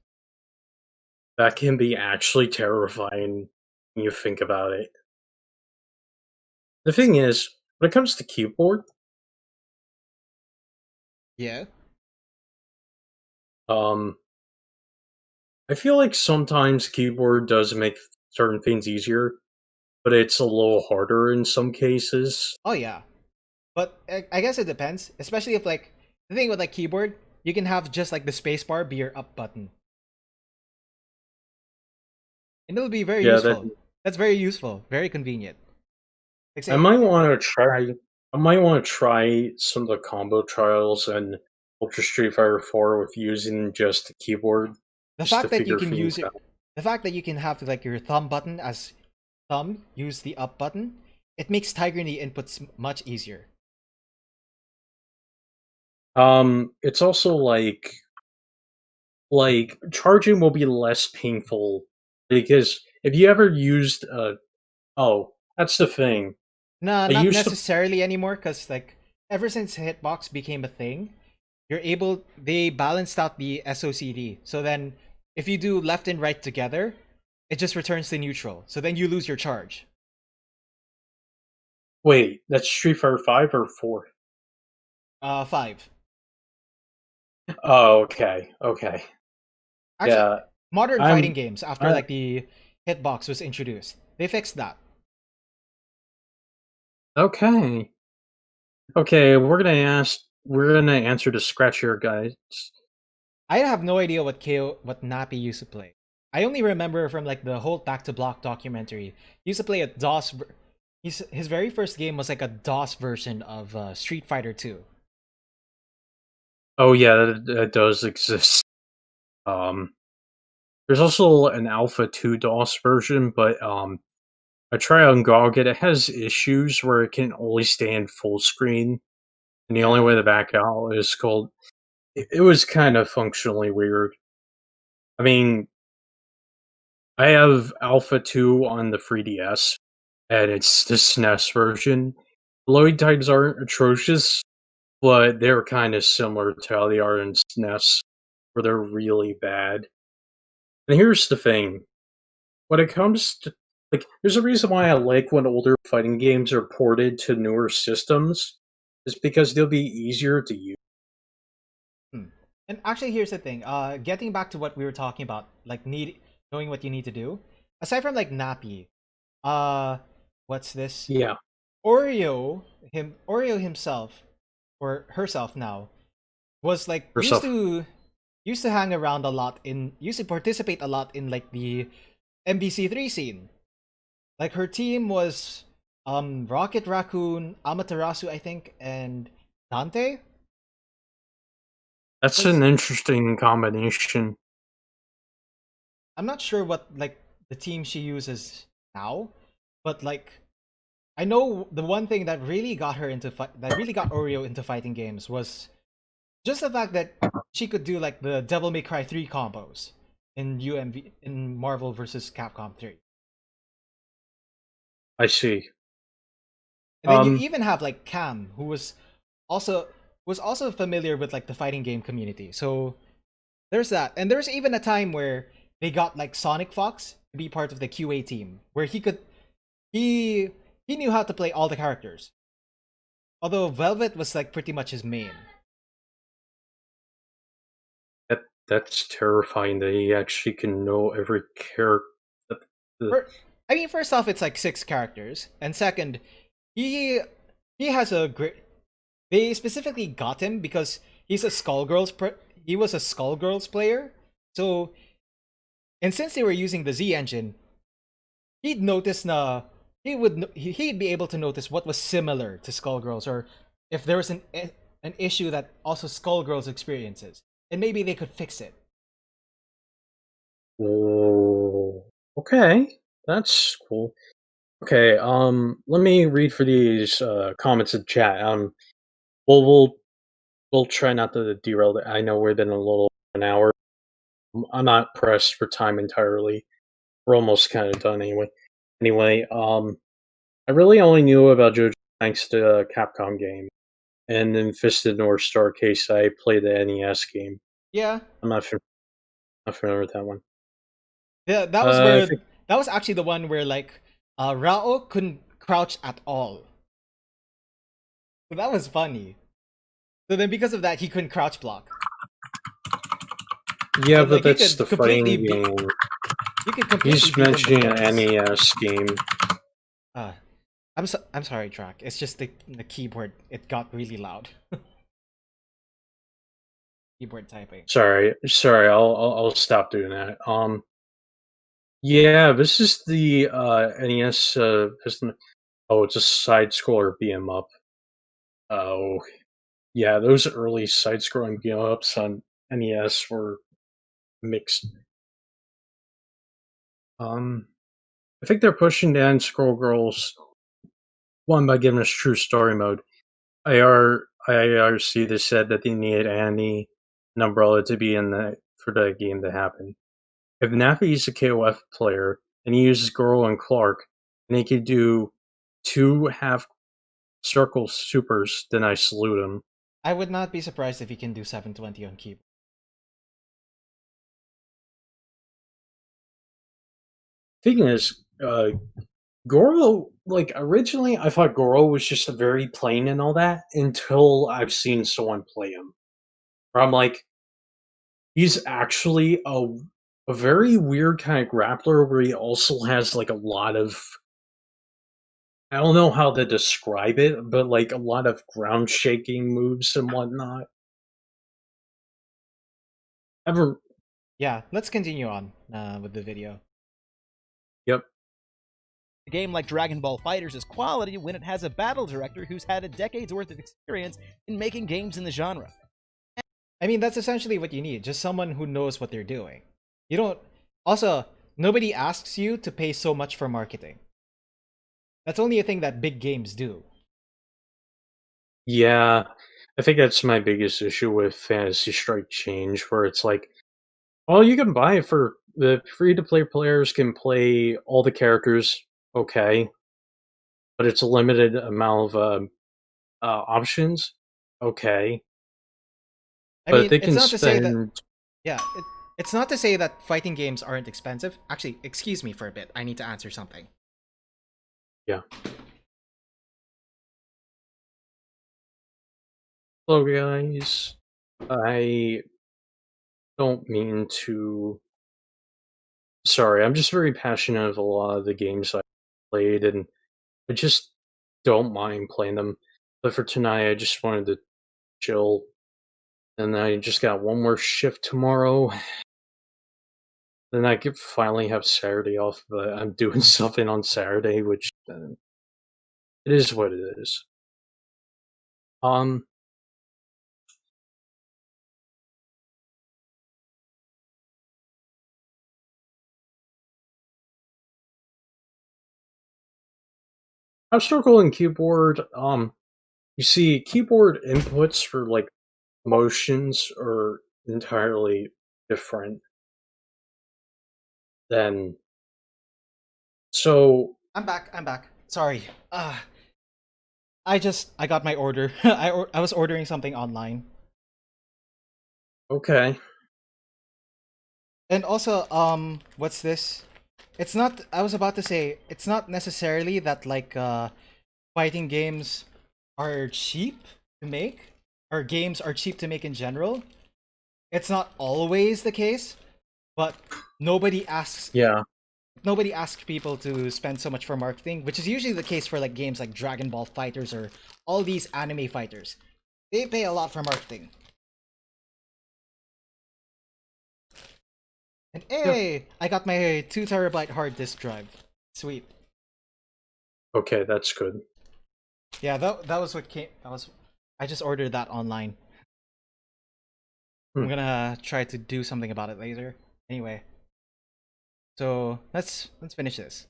That can be actually terrifying when you think about it. The thing is, when it comes to keyboard, Yeah. um, I feel like sometimes keyboard does make certain things easier, but it's a little harder in some cases. Oh yeah. But I guess it depends, especially if like the thing with like keyboard, you can have just like the spacebar be your up button, and it'll be very Yeah, that useful. That's very useful, very convenient. Like I say, might want to try. I might want to try some of the combo trials in Ultra Street Fighter 4 with using just the keyboard, the just to fact that you figure can things use it, out. the fact that you can have like your thumb button as thumb, use the up button, it makes tiger knee inputs much easier. It's also like charging will be less painful because if you ever used oh, that's the thing. Nah, I not used to necessarily anymore, cause like ever since hitbox became a thing, they balanced out the SOCD. So then if you do left and right together, it just returns to neutral. So then you lose your charge. wait, that's Street Fighter 5 or 4? 5. Oh, okay. Okay. Actually, Yeah. modern fighting I'm games after I, like the hitbox was introduced, they fixed that. okay. Okay, we're gonna answer the scratchier guys. I have no idea what Nappy used to play. I only remember from like the whole Back to Block documentary. He used to play a his very first game was like a DOS version of Street Fighter 2. Oh yeah, that does exist. Um there's also an Alpha 2 DOS version, but I try on GOG it has issues where it can only stay in full screen, and the only Yeah. way to back out is called it was kind of functionally weird. I mean, I have Alpha 2 on the 3DS, and it's the SNES version. Load times aren't atrocious, but they're kind of similar to how they are in SNES, where they're really bad. And here's the thing: when it comes to there's a reason why I like when older fighting games are ported to newer systems, is because they'll be easier to use. Hmm. And actually, here's the thing. Getting back to what we were talking about, like knowing what you need to do. Aside from like Nappy, uh, what's this? Yeah, Oreo himself or herself now was like herself. used to hang around a lot in used to participate a lot in like the MBC3 scene. Like her team was Rocket Raccoon, Amaterasu, I think, and Dante. That's Was an interesting combination. I'm not sure what like the team she uses now, but like I know the one thing that really got her into that really got Oreo into fighting games was just the fact that she could do like the Devil May Cry 3 combos in in Marvel vs. Capcom 3. I see. And then you Um, even have like Cam, who also was also familiar with like the fighting game community. So there's that. And there's even a time where they got like Sonic Fox to be part of the QA team, where he he knew how to play all the characters. Although Velvet was like pretty much his main. that's terrifying that he actually can know every character. I mean, first off, it's like 6 characters, and second, he he has a great. They specifically got him because he was a Skullgirls player, so and since they were using the Z engine, he'd notice he'd be able to notice what was similar to Skullgirls, or if there was an issue that also Skullgirls experiences, and maybe they could fix it. Oh, okay, that's cool. Okay, let me read for these comments in chat. We'll try not to derail it. I know we're been a little an hour. I'm not pressed for time entirely. We're almost kind of done anyway. Anyway, I really only knew about JoJo thanks to a Capcom game, and in Fisted North Star case, I played the NES game. Yeah, I'm not familiar with that one. yeah, I think that was actually the one where like Rao couldn't crouch at all. So that was funny. So then because of that, he couldn't crouch block. yeah, So but like that's the fighting game. you could completely He's beat him with mentioning an those. NES game. Uh, I'm sorry, Track. It's just the keyboard. It got really loud. Keyboard typing. Sorry. I'll stop doing that. Yeah, this is the NES. Oh, it's a side scroller beat 'em up. Oh, yeah, those early side scrolling beat 'em ups on NES were mixed. Um, I think they're pushing down Scroll Girls one by giving us true story mode. IRC they said that they needed Annie and Umbrella to be in the for the game to happen. If Nappy is a KOF player and he uses Goro and Clark, and he could do two half circle supers, then I salute him. I would not be surprised if he can do 720 on keyboard. Thing is, Goro, like originally, I thought Goro was just a very plain and all that until I've seen someone play him. Where I'm like, he's actually a very weird kind of grappler where he also has like a lot of I don't know how to describe it, but like a lot of ground shaking moves and whatnot. Ever Yeah, let's continue on with the video. Yep. A game like Dragon Ball Fighters is quality when it has a battle director who's had a decade's worth of experience in making games in the genre. I mean, that's essentially what you need. Just someone who knows what they're doing. You don't... Also, nobody asks you to pay so much for marketing. That's only a thing that big games do. Yeah. I think that's my biggest issue with Fantasy Strike Change, where it's like, well, you can buy it for the free to play players can play all the characters, okay, but it's a limited amount of options, okay, I but mean, they it's can not to say that... spend. Yeah, it's not to say that fighting games aren't expensive. Actually, excuse me for a bit. I need to answer something. Yeah. Hello, guys. I don't mean to. Sorry, I'm just very passionate of a lot of the games I played, and I just don't mind playing them. But for tonight, I just wanted to chill, and I just got one more shift tomorrow. Then I could finally have Saturday off, but I'm doing something on Saturday, which it is what it is. Um, I'm struggling keyboard. You see, keyboard inputs for like motions are entirely different than. So I'm back. I'm back. Sorry. I got my order. I was ordering something online. okay, And also, what's this? It's not, I was about to say, it's not necessarily that like fighting games are cheap to make, or games are cheap to make in general. It's not always the case, but nobody asks yeah, nobody asks people to spend so much for marketing, which is usually the case for like games like Dragon Ball Fighters or all these anime fighters. They pay a lot for marketing. And yeah. hey, I got my 2 terabyte hard disk drive. Sweet. Okay, that's good. Yeah, that was what came. That was. I just ordered that online. I'm gonna try to do something about it later. Anyway, so let's finish this.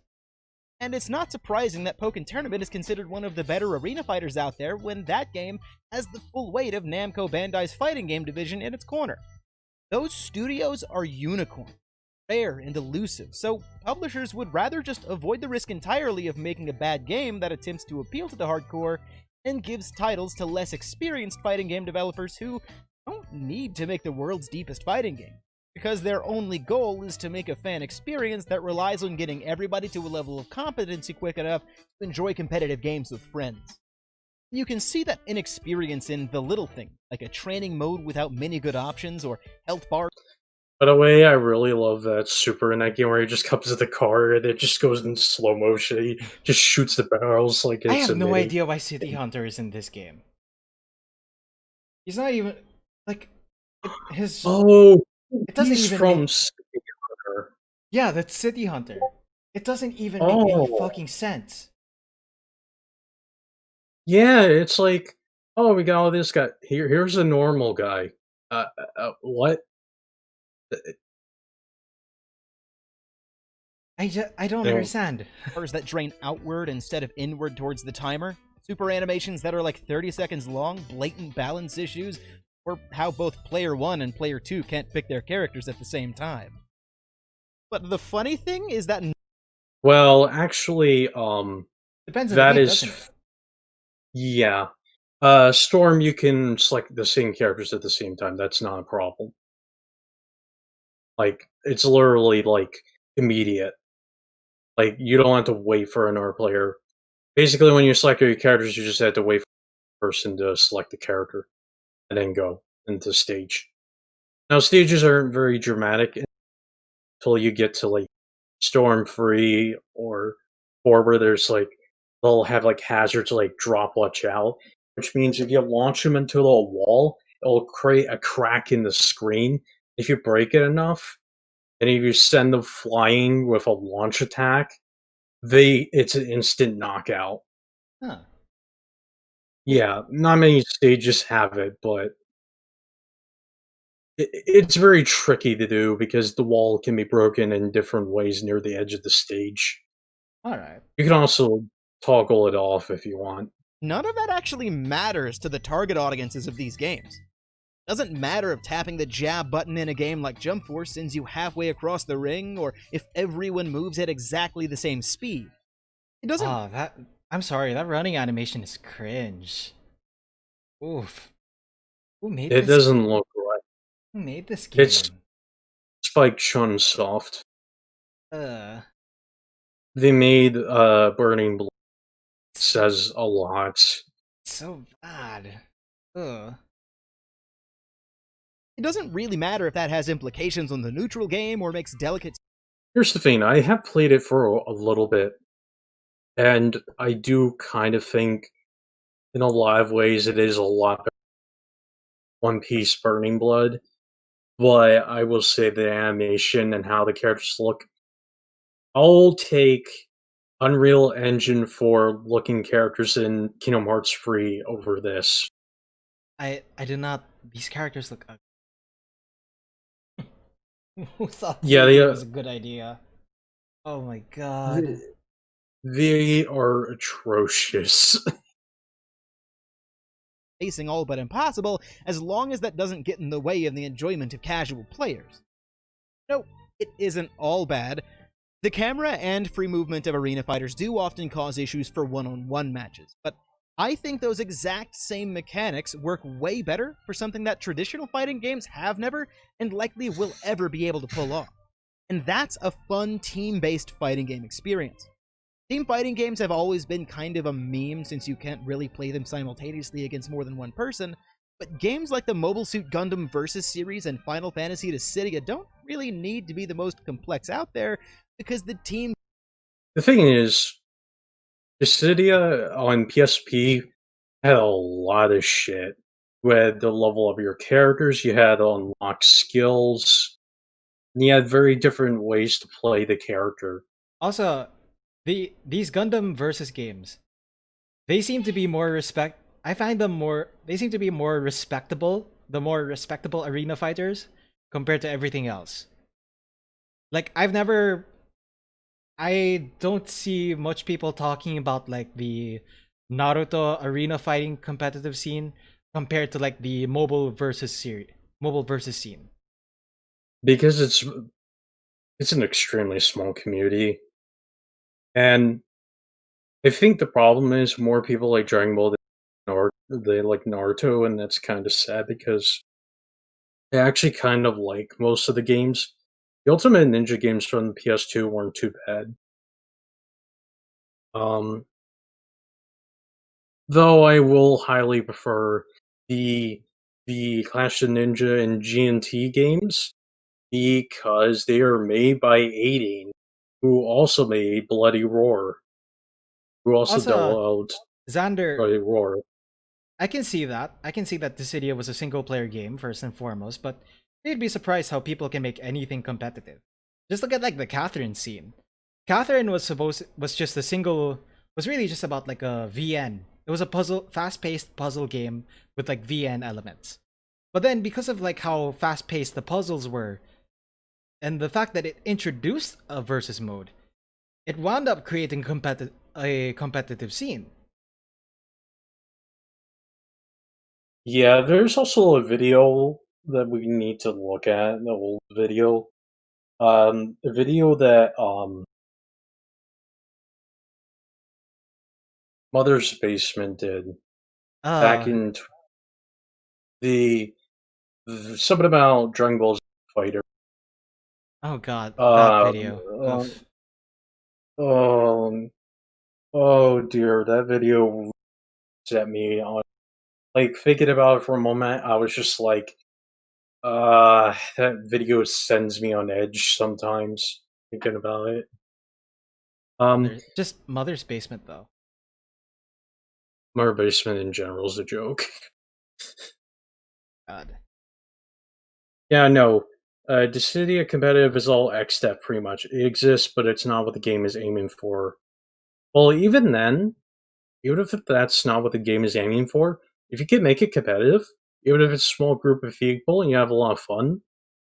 And it's not surprising that Pokken Tournament is considered one of the better arena fighters out there when that game has the full weight of Namco Bandai's fighting game division in its corner. Those studios are unicorn, rare and elusive, so publishers would rather just avoid the risk entirely of making a bad game that attempts to appeal to the hardcore and gives titles to less experienced fighting game developers who don't need to make the world's deepest fighting game, because their only goal is to make a fan experience that relies on getting everybody to a level of competency quick enough to enjoy competitive games with friends. You can see that inexperience in the little thing, like a training mode without many good options or health bars. By the way, I really love that super in that game where he just comes to the car and it just goes in slow motion. He just shoots the barrels like I it's have a no mini. idea why City Hunter is in this game. He's not even like his. Oh, It doesn't he's even from make. City Hunter. Yeah, that's City Hunter. It doesn't even make any Oh, fucking sense. yeah, it's like, oh, we got all this guy. Here's a normal guy. What? I don't Anyway, understand. That drain outward instead of inward towards the timer, super animations that are like 30 seconds long, blatant balance issues, or how both player 1 and player 2 can't pick their characters at the same time. But the funny thing is that well, actually, Depends on the that game, is, doesn't it? yeah. Storm, you can select the same characters at the same time. That's not a problem. Like, it's literally like immediate. Like, you don't have to wait for another player. Basically, when you select your characters, you just have to wait for the person to select the character and then go into stage. Now, stages aren't very dramatic until you get to like Storm Free or where there's like they'll have like hazards like drop watch out, which means if you launch them into a wall, it'll create a crack in the screen. If you break it enough, and if you send them flying with a launch attack, it's an instant knockout. Huh. Yeah, not many stages have it, but it's very tricky to do because the wall can be broken in different ways near the edge of the stage. Alright. You can also toggle it off if you want. none of that actually matters to the target audiences of these games. Doesn't matter if tapping the jab button in a game like Jump Force sends you halfway across the ring, or if everyone moves at exactly the same speed. It doesn't. Oh, I'm sorry, that running animation is cringe. Oof. Who made It this doesn't look right. Who made this It's game? Spike Chunsoft. Uh They made Burning Blood. Says a lot. so bad. Ugh. It doesn't really matter if that has implications on the neutral game or makes delicate. Here's the thing, I have played it for a little bit, and I do kind of think in a lot of ways it is a lot better than One Piece Burning Blood, but I will say the animation and how the characters look, I'll take Unreal Engine 4 looking characters in Kingdom Hearts 3 over this. I did not these characters look ugly. Who thought Yeah, 3D was a good idea? Oh my god. they are atrocious. Facing all but impossible, as long as that doesn't get in the way of the enjoyment of casual players. No, it isn't all bad. The camera and free movement of arena fighters do often cause issues for one-on-one matches, but I think those exact same mechanics work way better for something that traditional fighting games have never and likely will ever be able to pull off. And that's a fun team-based fighting game experience. Team fighting games have always been kind of a meme since you can't really play them simultaneously against more than one person, but games like the Mobile Suit Gundam Versus series and Final Fantasy Dissidia don't really need to be the most complex out there because the team. The thing is, Dissidia on PSP had a lot of shit. You had the level of your characters, you had to unlock skills, and you had very different ways to play the character. Also, these Gundam versus games, they seem to be more I find them more they seem to be more respectable, the more respectable arena fighters compared to everything else. Like I don't see much people talking about like the Naruto arena fighting competitive scene compared to like the mobile versus scene. Because it's an extremely small community. And I think the problem is more people like Dragon Ball they like Naruto, and that's kind of sad because I actually kind of like most of the games. The Ultimate Ninja games from the PS2 weren't too bad. Um, though I will highly prefer the Clash of Ninja and G&T games because they are made by 18, who also made Bloody Roar, who also Also, developed Xander, Bloody Roar. I can see that. I can see that Dissidia was a single player game first and foremost, but you'd be surprised how people can make anything competitive. Just look at like the Catherine scene. Catherine was just a single was really just about like a VN. It was a fast-paced puzzle game with like VN elements. But then because of like how fast-paced the puzzles were, and the fact that it introduced a versus mode, it wound up creating a competitive scene. Yeah, there's also a video that we need to look at, the old video. A video that Mother's Basement did back Uh in the something about Dragon Ball Z Fighter. oh god, that Uh, video. um, Of um, oh dear, that video set me on. Like thinking about it for a moment, I was just like, that video sends me on edge sometimes thinking about it. Mother's Basement though. Mother Basement in general is a joke. God. Yeah, no. Dissidia competitive is all X step pretty much. It exists, but it's not what the game is aiming for. Well, even then, even if that's not what the game is aiming for, if you can make it competitive, even if it's a small group of people and you have a lot of fun,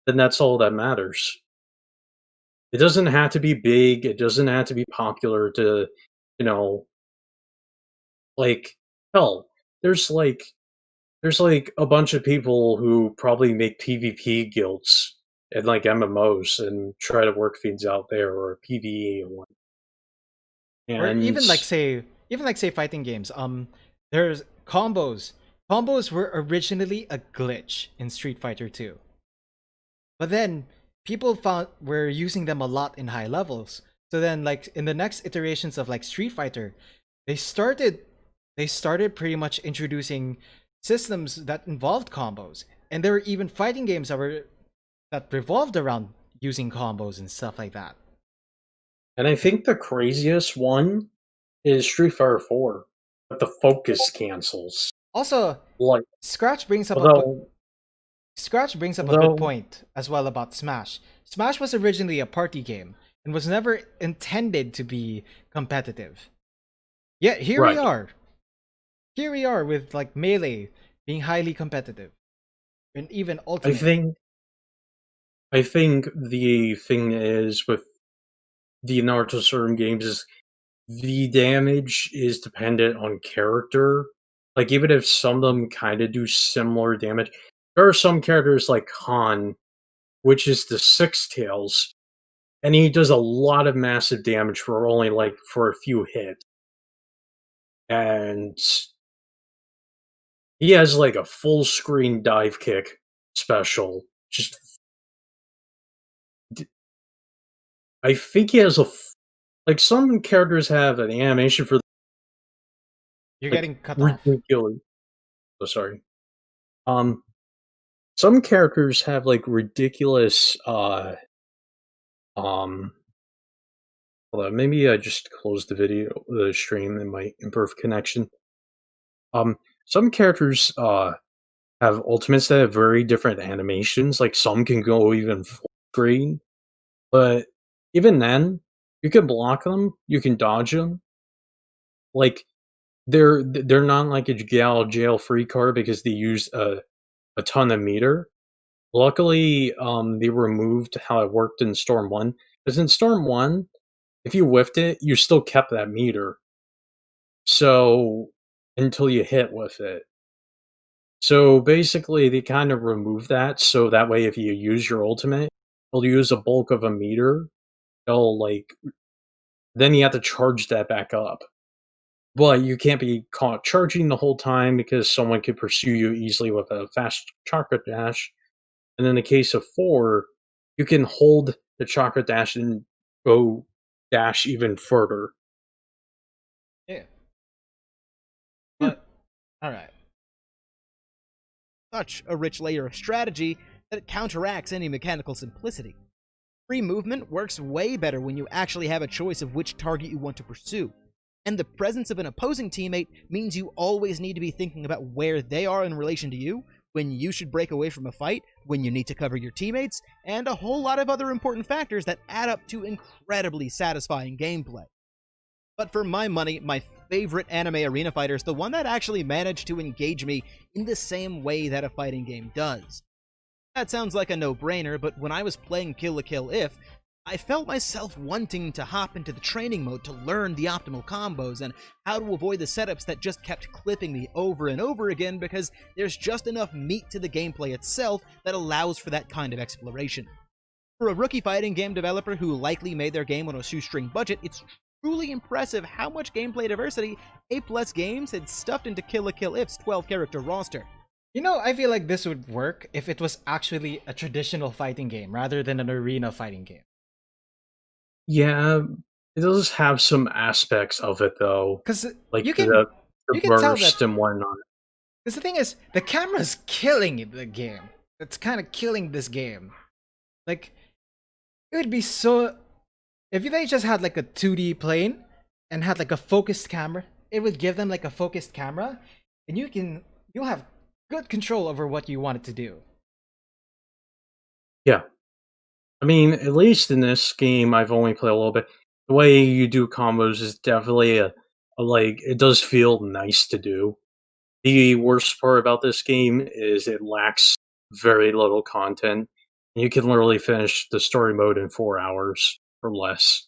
then that's all that matters. It doesn't have to be big, it doesn't have to be popular to, you know, like, hell, there's like there's like a bunch of people who probably make PvP guilds and like MMOs and try to work things out there or PvE and what. Or And even like say fighting games. There's combos. Combos were originally a glitch in Street Fighter 2. But then people found were using them a lot in high levels. So then like in the next iterations of like Street Fighter, they started pretty much introducing systems that involved combos. And there were even fighting games that revolved around using combos and stuff like that. I think the craziest one is Street Fighter 4, but the focus cancels. Also, Like, Scratch brings up although, a good point as well about Smash. Smash was originally a party game and was never intended to be competitive. Yet here we right. are. Here we are with like Melee being highly competitive. And even I Ultimate. think the thing is with the Naruto certain games is the damage is dependent on character. Like even if some of them kind of do similar damage, there are some characters like Han, which is the Six Tails, and he does a lot of massive damage for only like for a few hits. And he has like a full screen dive kick special. Just I think he has like some characters have an animation for You're like getting cut off. ridiculous. Oh, sorry. Some characters have like ridiculous. Hold on, maybe I just closed the stream. It might improve connection. Some characters have ultimates that have very different animations. Like some can go even full screen, but even then, you can block them, you can dodge them. Like they're not like a jail free card because they use a ton of meter. Luckily, they removed how it worked in Storm 1. Because in Storm 1, if you whiffed it, you still kept that meter. So, until you hit with it. So, basically, they kind of removed that, so that way if you use your ultimate, it'll use a bulk of a meter. It'll, like, then you have to charge that back up. But you can't be caught charging the whole time because someone could pursue you easily with a fast chakra dash. And in the case of 4, you can hold the chakra dash and go dash even further. Yeah. But alright. Such a rich layer of strategy that it counteracts any mechanical simplicity. Free movement works way better when you actually have a choice of which target you want to pursue. And the presence of an opposing teammate means you always need to be thinking about where they are in relation to you, when you should break away from a fight, when you need to cover your teammates, and a whole lot of other important factors that add up to incredibly satisfying gameplay. But for my money, my favorite anime arena fighter is the one that actually managed to engage me in the same way that a fighting game does. That sounds like a no-brainer, but when I was playing Kill la Kill If, I felt myself wanting to hop into the training mode to learn the optimal combos and how to avoid the setups that just kept clipping me over and over again, because there's just enough meat to the gameplay itself that allows for that kind of exploration. For a rookie fighting game developer who likely made their game on a shoestring budget, it's truly impressive how much gameplay diversity A+ Games had stuffed into Kill la Kill If's 12-character roster. You know, I feel like this would work if it was actually a traditional fighting game rather than an arena fighting game. Yeah, it does have some aspects of it though, Because like you can the tell burst that. and whatnot. Because the thing is, the camera's killing the game. It's kind of killing this game. Like, it would be so. If they just had like a 2D plane and had like a focused camera, it would give them like a focused camera, and you'll have good control over what you want it to do. Yeah. I mean, at least in this game, I've only played a little bit. The way you do combos is definitely a like, it does feel nice to do. The worst part about this game is it lacks very little content. You can literally finish the story mode in 4 hours or less.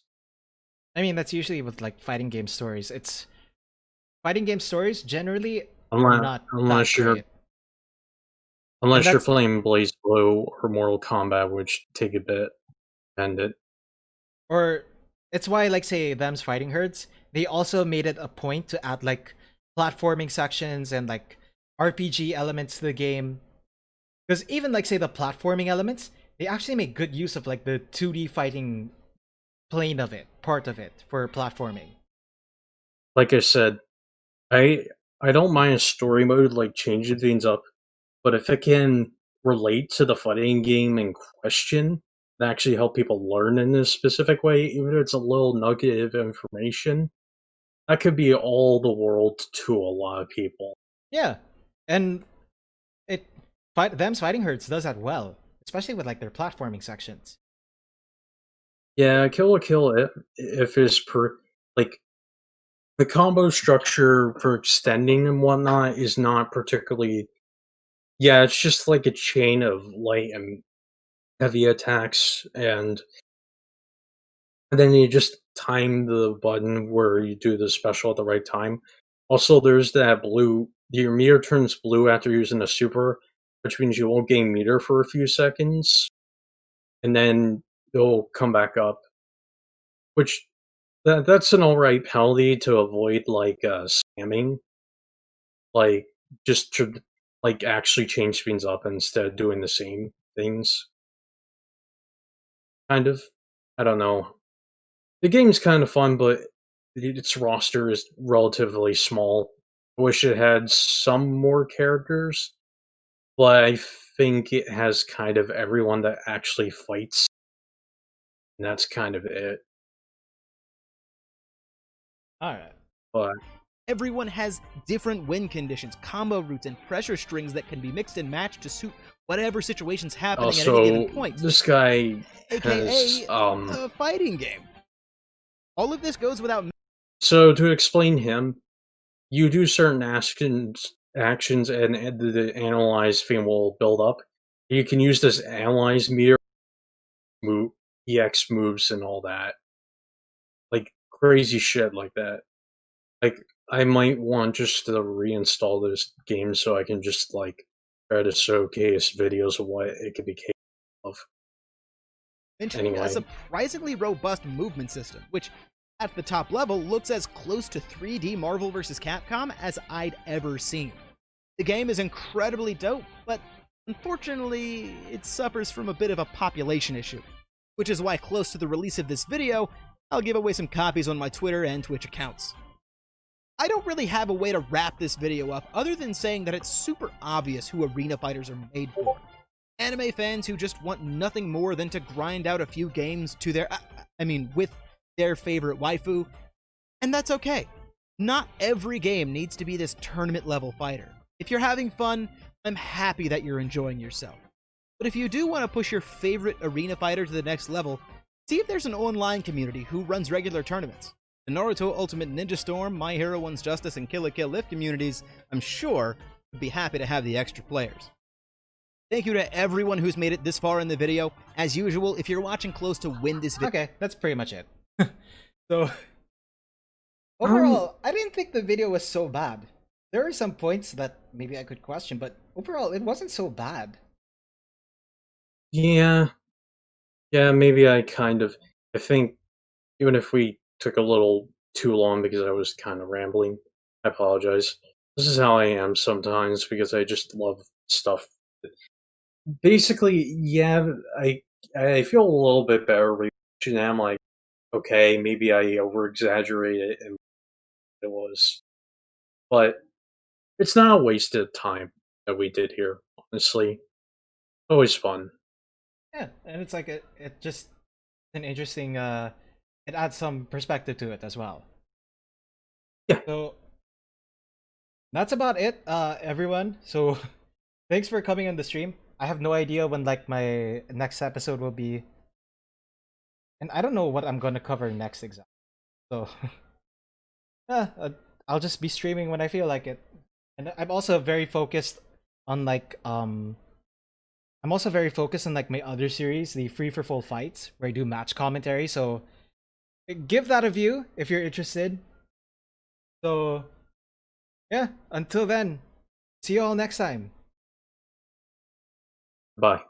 I mean, that's usually with like fighting game stories. It's fighting game stories generally are Unless, not unless that you're great. unless you're that's playing Blaze Blue or Mortal Kombat, which take a bit to end it. Or it's why, like, say, them's fighting herds, they also made it a point to add like platforming sections and like RPG elements to the game. Because even like say the platforming elements, they actually make good use of like the 2D fighting plane of it, part of it for platforming. Like I said, I don't mind a story mode, like changing things up, but if it can relate to the fighting game in question and actually help people learn in this specific way, even if it's a little nugget of information, that could be all the world to a lot of people. Yeah, and them's fighting herds does that well, especially with like their platforming sections. Yeah, Kill la Kill if is like the combo structure for extending and whatnot is not particularly. Yeah, it's just like a chain of light and heavy attacks, and then you just time the button where you do the special at the right time. Also, there's that blue. Your meter turns blue after using a super, which means you won't gain meter for a few seconds, and then it'll come back up. Which that's an alright penalty to avoid like spamming, like just to like actually change things up instead of doing the same things. Kind of. I don't know. The game's kind of fun, but its roster is relatively small. I wish it had some more characters, but I think it has kind of everyone that actually fights, and that's kind of it. All right. But Everyone has different win conditions, combo routes, and pressure strings that can be mixed and matched to suit whatever situation's happening at any also, given point. this guy AKA has a fighting game. All of this goes without. So to explain him, you do certain actions, and the analyze thing will build up. You can use this analyze meter, move, EX moves, and all that, like crazy shit like that. Like I might want just to reinstall this game so I can just like try to showcase videos of what it could be capable of. Mentioning a Anyway. surprisingly robust movement system, which at the top level looks as close to 3D Marvel vs. Capcom as I'd ever seen. The game is incredibly dope, but unfortunately, it suffers from a bit of a population issue, which is why close to the release of this video, I'll give away some copies on my Twitter and Twitch accounts. I don't really have a way to wrap this video up other than saying that it's super obvious who arena fighters are made for. Anime fans who just want nothing more than to grind out a few games to their, with their favorite waifu, and that's okay. Not every game needs to be this tournament level fighter. If you're having fun, I'm happy that you're enjoying yourself. But if you do want to push your favorite arena fighter to the next level, see if there's an online community who runs regular tournaments. The Naruto Ultimate Ninja Storm, My Hero One's Justice, and Kill la Kill Lift communities, I'm sure, would be happy to have the extra players. Thank you to everyone who's made it this far in the video. As usual, if you're watching close to win this video... Okay, that's pretty much it. So, overall, I didn't think the video was so bad. There are some points that maybe I could question, but overall, it wasn't so bad. Yeah. Yeah, maybe I think even if we took a little too long because I was kind of rambling, I apologize. This is how I am sometimes because I just love stuff. Basically, yeah, I feel a little bit better reaching I'm like, okay, maybe I over exaggerated and it was. But it's not a wasted time that we did here, honestly. Always fun. Yeah, and it's like it just an interesting it adds some perspective to it as well. Yeah. So that's about it, everyone. So thanks for coming on the stream. I have no idea when like my next episode will be, and I don't know what I'm gonna cover next exactly. So yeah, I'll just be streaming when I feel like it. And I'm also very focused on like I'm also very focused on like my other series, the Free for Full Fights, where I do match commentary. So give that a view if you're interested. So yeah, until then, see you all next time. Bye.